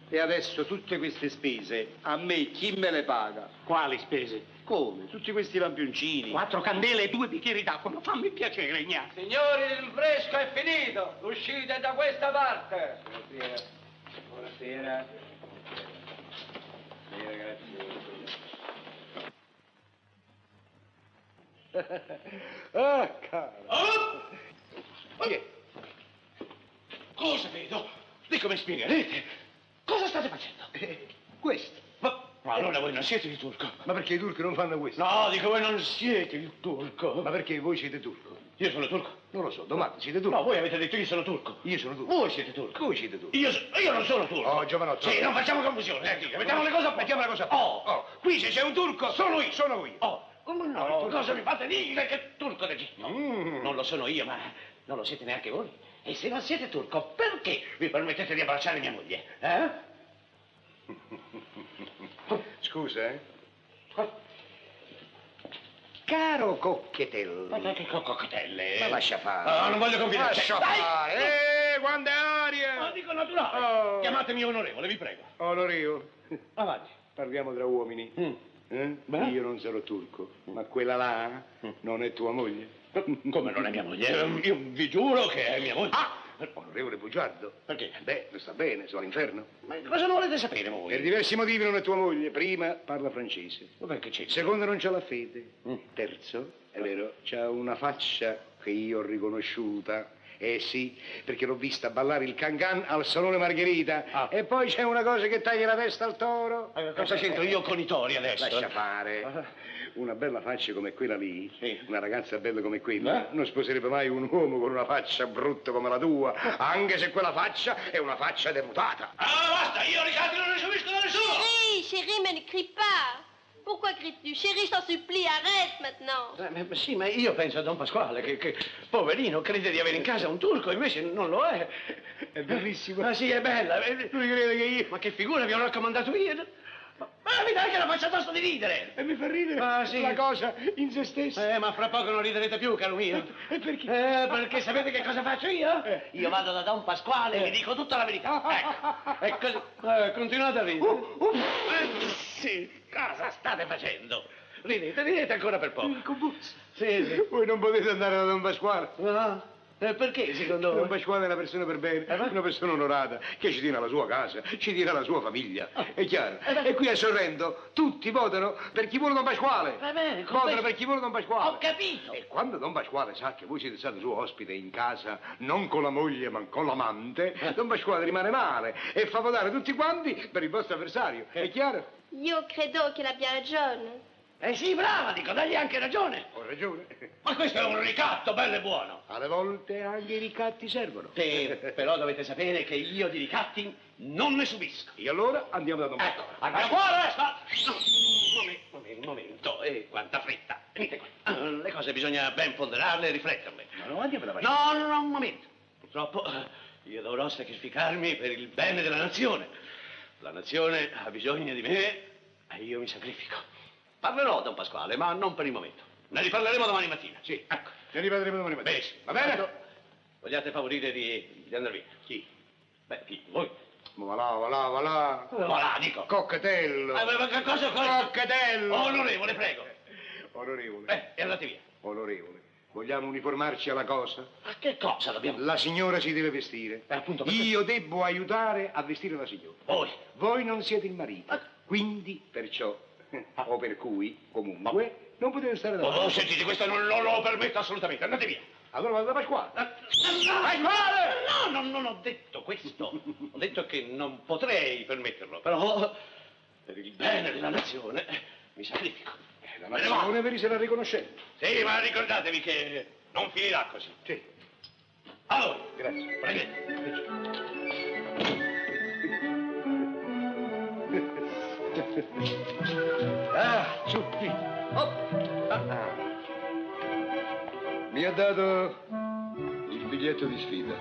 e adesso tutte queste spese, a me chi me le paga? Quali spese? Come? Tutti questi lampioncini. 4 candele e 2 bicchieri d'acqua, ma fammi piacere, Ignazio. Signori, il fresco è finito. Uscite da questa parte. Buonasera. Grazie. Caro. Chi è? Cosa vedo? Dico, mi spiegherete? Cosa state facendo? Questo. Ma Allora voi non siete il turco. Ma perché i turchi non fanno questo? No, dico voi non siete il turco. Ma perché voi siete turco? Io sono turco. Non lo so, domani siete turco? No, voi avete detto io sono turco. Io sono turco. Voi siete turco. Voi siete turco. Io non sono turco. Oh, giovanotto. Sì, non facciamo confusione. Mettiamo le cose a posto. Mettiamo le cose a posto. Oh, qui se c'è un turco, sono io. Sono io. Oh, come no? Cosa mi fate dire che turco legittimo? Non lo sono io, ma non lo siete neanche voi. E se non siete turco, perché vi permettete di abbracciare mia moglie? Scusa, Caro Cocchetello. Ma che cocchetelle? Ma lascia fare. Non voglio confidenze. Lascia fare. Quanta aria. Ma dico naturale. Chiamatemi onorevole, vi prego. Onorevole. Avanti. Parliamo tra uomini. Io non sarò turco, ma quella là non è tua moglie. Come non è mia moglie? Io vi giuro che è mia moglie. Onorevole Bugiardo. Perché? Beh, non sta bene, sono all'inferno. Ma cosa non volete sapere voi? Per diversi motivi non è tua moglie. Prima, parla francese. Perché c'è? Secondo, non c'ha la fede. Terzo, è vero, c'ha una faccia che io ho riconosciuta. Eh sì, perché l'ho vista ballare il cancan al Salone Margherita. E poi c'è una cosa che taglia la testa al toro. Cosa c'entro io con i tori adesso? Lascia fare. Una bella faccia come quella lì, una ragazza bella come quella, non sposerebbe mai un uomo con una faccia brutta come la tua, anche se quella faccia è una faccia demutata. Basta, io ricatti non ne subisco da nessuno. Chérie, mais ne crie pas. Pourquoi cries-tu? Chérie, je t'en supplie, arrête maintenant. Sì, ma io penso a Don Pasquale, che poverino crede di avere in casa un turco, invece non lo è. È bellissimo. Ah sì, è bella. Lui crede che io... Ma che figura, vi ho raccomandato io? Ma mi dai che la faccia tosto di ridere! E mi fa ridere la cosa in se stessa. Ma fra poco non riderete più, caro mio. E perché? Perché sapete che cosa faccio io? Io vado da Don Pasquale e gli dico tutta la verità. Ecco. E così. Continuate a ridere. Sì, cosa state facendo? Ridete ancora per poco. Sì. Voi non potete andare da Don Pasquale. No. Perché, secondo voi? Don Pasquale è una persona per bene, una persona onorata, che ci tiene alla sua casa, ci tiene alla sua famiglia. È chiaro? E qui a Sorrento tutti votano per chi vuole Don Pasquale. Va bene, votano per chi vuole Don Pasquale. Ho capito. E quando Don Pasquale sa che voi siete stato suo ospite in casa, non con la moglie ma con l'amante, Don Pasquale rimane male e fa votare tutti quanti per il vostro avversario. È chiaro? Io credo che abbia ragione. Sì, brava, dico, dagli anche ragione. Ho ragione. Ma questo è un ricatto, bello e buono. Alle volte anche i ricatti servono. Sì, però dovete sapere che io di ricatti non ne subisco. E allora andiamo da Don Pasquale. Ecco, andiamo ora. Un momento, quanta fretta. Venite qua. Le cose bisogna ben ponderarle e rifletterle. Ma no, andiamo da Pasquale. No, un momento. Purtroppo io dovrò sacrificarmi per il bene della nazione. La nazione ha bisogno di me e io mi sacrifico. Parlerò, Don Pasquale, ma non per il momento. Ne riparleremo domani mattina. Sì, ecco. Ne riparleremo domani mattina. Benissimo. Va bene? Tanto, vogliate favorire di andare via? Chi? Beh, chi? Voi. Va là. Va là, dico. Cocchetello. Ma che cosa? Cocchetello. Onorevole, prego. Onorevole. E andate via. Onorevole. Vogliamo uniformarci alla cosa? Ma che cosa dobbiamo? La signora si deve vestire. Appunto. Io debbo aiutare a vestire la signora. Voi non siete il marito. Quindi, perciò, o per cui, comunque, non potete stare da Oh, sentite, questo non lo permetto assolutamente. Andate via. Allora vado da Pasquale. Pasquale! No, non ho detto questo. Ho detto che non potrei permetterlo, però per il bene della nazione mi sacrifico. La nazione vi sarà riconoscente. Sì, ma ricordatevi che non finirà così. Sì. Allora, grazie. Prendete. Su qui. Mi ha dato il biglietto di sfida.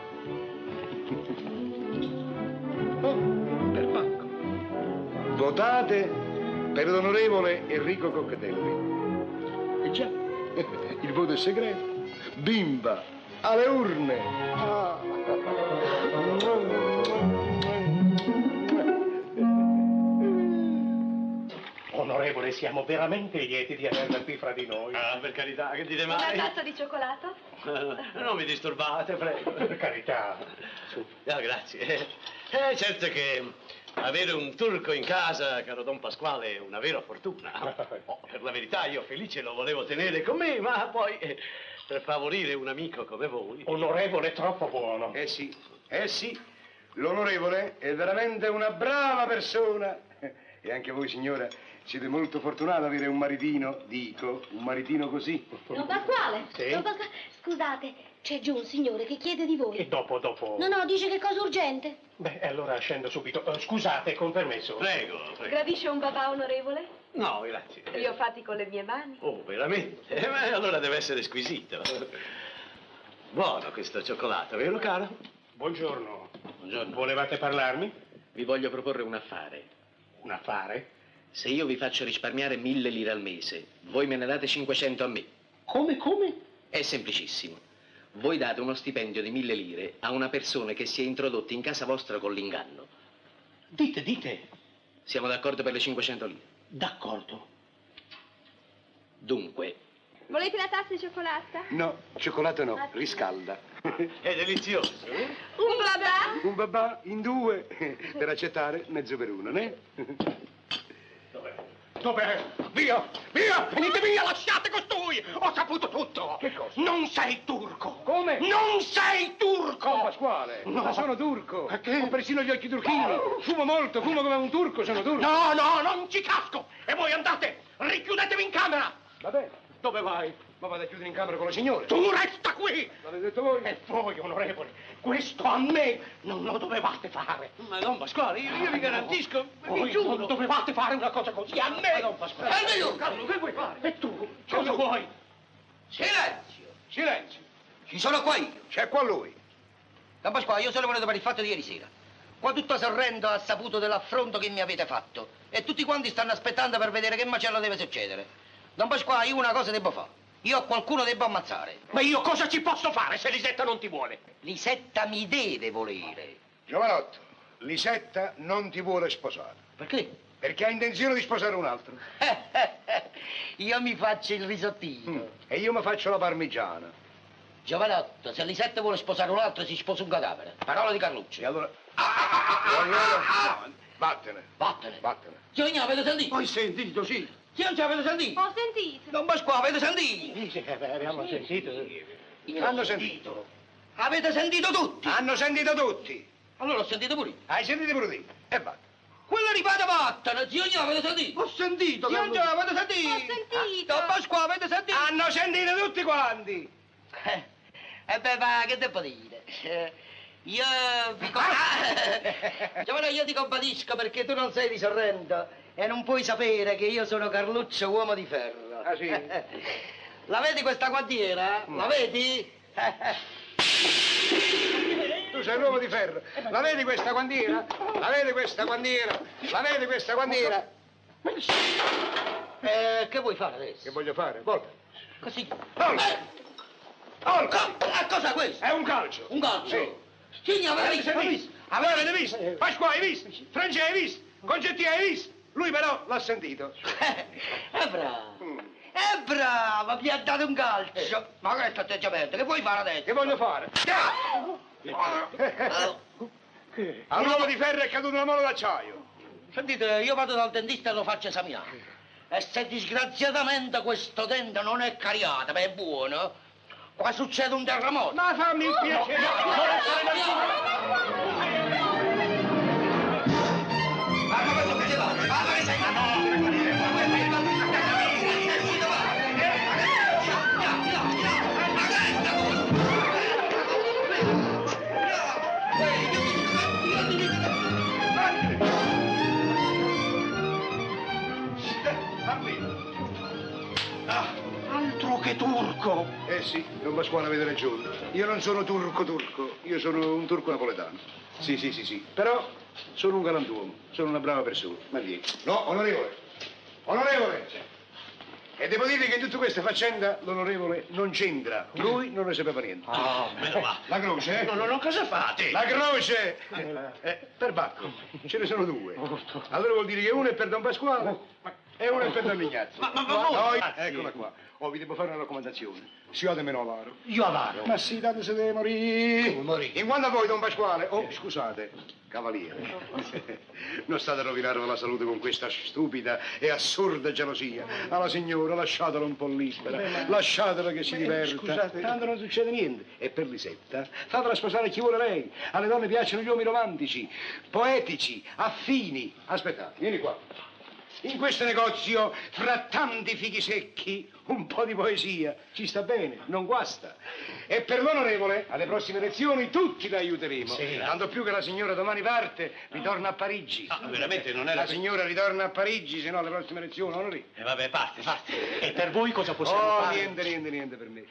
Per banco. Votate per l'onorevole Enrico Cocchetelli. E già, il voto è segreto. Bimba, alle urne. Onorevole, siamo veramente lieti di averla qui fra di noi. Per carità, che dite mai? Una tazza di cioccolato? Non mi disturbate, prego. Per carità. Grazie. Certo che avere un turco in casa, caro Don Pasquale, è una vera fortuna. Per la verità io felice lo volevo tenere con me, ma poi per favorire un amico come voi... Onorevole, è troppo buono. Eh sì. L'onorevole è veramente una brava persona E anche voi, signora, siete molto fortunati ad avere un maritino, dico, un maritino così. Don Pasquale? Sì? Don Pasquale, scusate, c'è giù un signore che chiede di voi. E dopo? No, dice che è cosa urgente. Beh, allora scendo subito. Scusate, con permesso. Prego. Gradisce un papà onorevole? No, grazie. Li ho fatti con le mie mani. Oh, veramente? Ma allora deve essere squisito. Buono questo cioccolato, vero caro? Buongiorno. Buongiorno. Volevate parlarmi? Vi voglio proporre un affare. Un affare? Se io vi faccio risparmiare 1000 lire al mese, voi me ne date 500 a me. Come? È semplicissimo. Voi date uno stipendio di 1000 lire a una persona che si è introdotta in casa vostra con l'inganno. Dite. Siamo d'accordo per le 500 lire? D'accordo. Dunque, Volete la tazza di cioccolata? No, cioccolato no, riscalda. È delizioso. Un babà? Un babà in 2, per accettare mezzo per uno, né? Dov'è? Via! Venite via, lasciate costui! Ho saputo tutto! Che cosa? Non sei turco! Come? Non sei turco! Don Pasquale, No. ma sono turco. Perché? Ho persino gli occhi turchini. Fumo molto, fumo come un turco, sono turco. No, non ci casco! E voi andate! Richiudetevi in camera! Va bene. Dove vai? Ma vado a chiudere in camera con la signora. Tu resta qui! L'avete detto voi? E voi, onorevole, questo a me non lo dovevate fare. Ma Don Pasquale, io vi garantisco, Voi vi giuro. non dovevate fare una cosa così a me! Don Pasquale. io, Carlo, che vuoi fare? E tu, cosa vuoi? Silenzio! Silenzio. Ci sono qua io. C'è qua lui. Don Pasquale, io sono venuto per il fatto di ieri sera. Qua tutta Sorrento ha saputo dell'affronto che mi avete fatto. E tutti quanti stanno aspettando per vedere che macello deve succedere. Don Pasquale, io una cosa devo fare. Io a qualcuno devo ammazzare. Ma io cosa ci posso fare se Lisetta non ti vuole? Lisetta mi deve volere. Giovanotto, Lisetta non ti vuole sposare. Perché? Perché ha intenzione di sposare un altro. Io mi faccio il risottino. E io mi faccio la parmigiana. Giovanotto, se Lisetta vuole sposare un altro, si sposa un cadavere. Parola di Carlucci. E allora... Vattene. Vattene. Vattene. Signor, avete sentito? Hai sentito, sì. Signor, avete sentito? Ho sentito. Don Pasquale, avete sentito? Sì, abbiamo sentito. Hanno sentito. Avete sentito tutti? Hanno sentito tutti. Allora ho sentito pure io. Hai sentito pure te. E va. Quello ripete vattene, signor, avete sentito? Ho sentito. Signor, avete sentito? Ho sentito. Don Pasquale, avete sentito? Hanno sentito tutti quanti. E beh, ma che devo dire? Io vi Giovanni, io ti compatisco perché tu non sei di Sorrento e non puoi sapere che io sono Carluccio, uomo di ferro. Ah, sì? La vedi questa guantiera? La vedi? Tu sei l'uomo di ferro. La vedi questa guantiera? La vedi questa guantiera? La vedi questa guantiera? Che vuoi fare adesso? Che voglio fare? Volta. Così. Cosa questo? È un calcio. Un calcio? Sì. Signor, Avete visto? Avete visto? Pasquale, hai visto? Francia, hai visto? Concetti, hai visto? Lui però l'ha sentito. È bravo. È bravo, mi ha dato un calcio. Ma questo atteggiamento, che vuoi fare adesso? Che voglio fare? A un uomo di ferro è caduto una mola d'acciaio. Sentite, io vado dal dentista e lo faccio esaminare. E se disgraziatamente questo dente non è cariato, ma è buono, qua succede un terremoto. Ma fammi il piacere. Altro che turco! Eh sì, Don Pasquale avete ragione. Io non sono turco, io sono un turco napoletano. Sì. Però sono un galantuomo, sono una brava persona. Ma vieni. No, onorevole. Onorevole! E devo dirvi che in tutta questa faccenda l'onorevole non c'entra. Lui non ne sapeva niente. Meno male. La croce, eh? No, cosa fate? La croce! Per Bacco, ce ne sono 2. Allora vuol dire che uno è per Don Pasquale e uno è per Don Ignazio. Ma voi... Eccola qua. Oh, vi devo fare una raccomandazione. Siate meno avaro. Io avaro. Ma sì, tanto se deve morire. Come morire? In quanto a voi, Don Pasquale... Oh, scusate, cavaliere. Non state a rovinare la salute con questa stupida e assurda gelosia. Alla signora, lasciatela un po' libera. Lasciatela che si diverta. Scusate. Tanto non succede niente. E per Lisetta, fatela sposare chi vuole lei. Alle donne piacciono gli uomini romantici, poetici, affini. Aspettate, vieni qua. In questo negozio, fra tanti fichi secchi, un po' di poesia ci sta bene, non guasta. E per l'onorevole, alle prossime elezioni, tutti la aiuteremo. Sì. Tanto più che la signora domani parte, ritorna a Parigi. Ah, veramente non era... La signora ritorna a Parigi, se no alle prossime elezioni, onori. E vabbè, parte. E per voi cosa possiamo fare? Niente per me.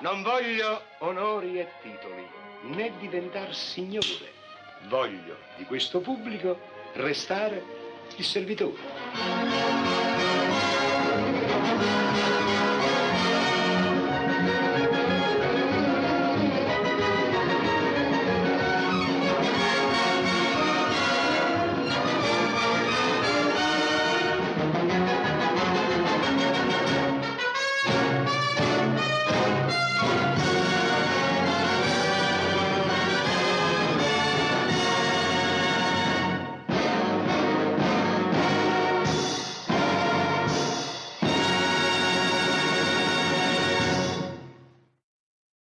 Non voglio onori e titoli, né diventar signore. Voglio di questo pubblico restare il servitore.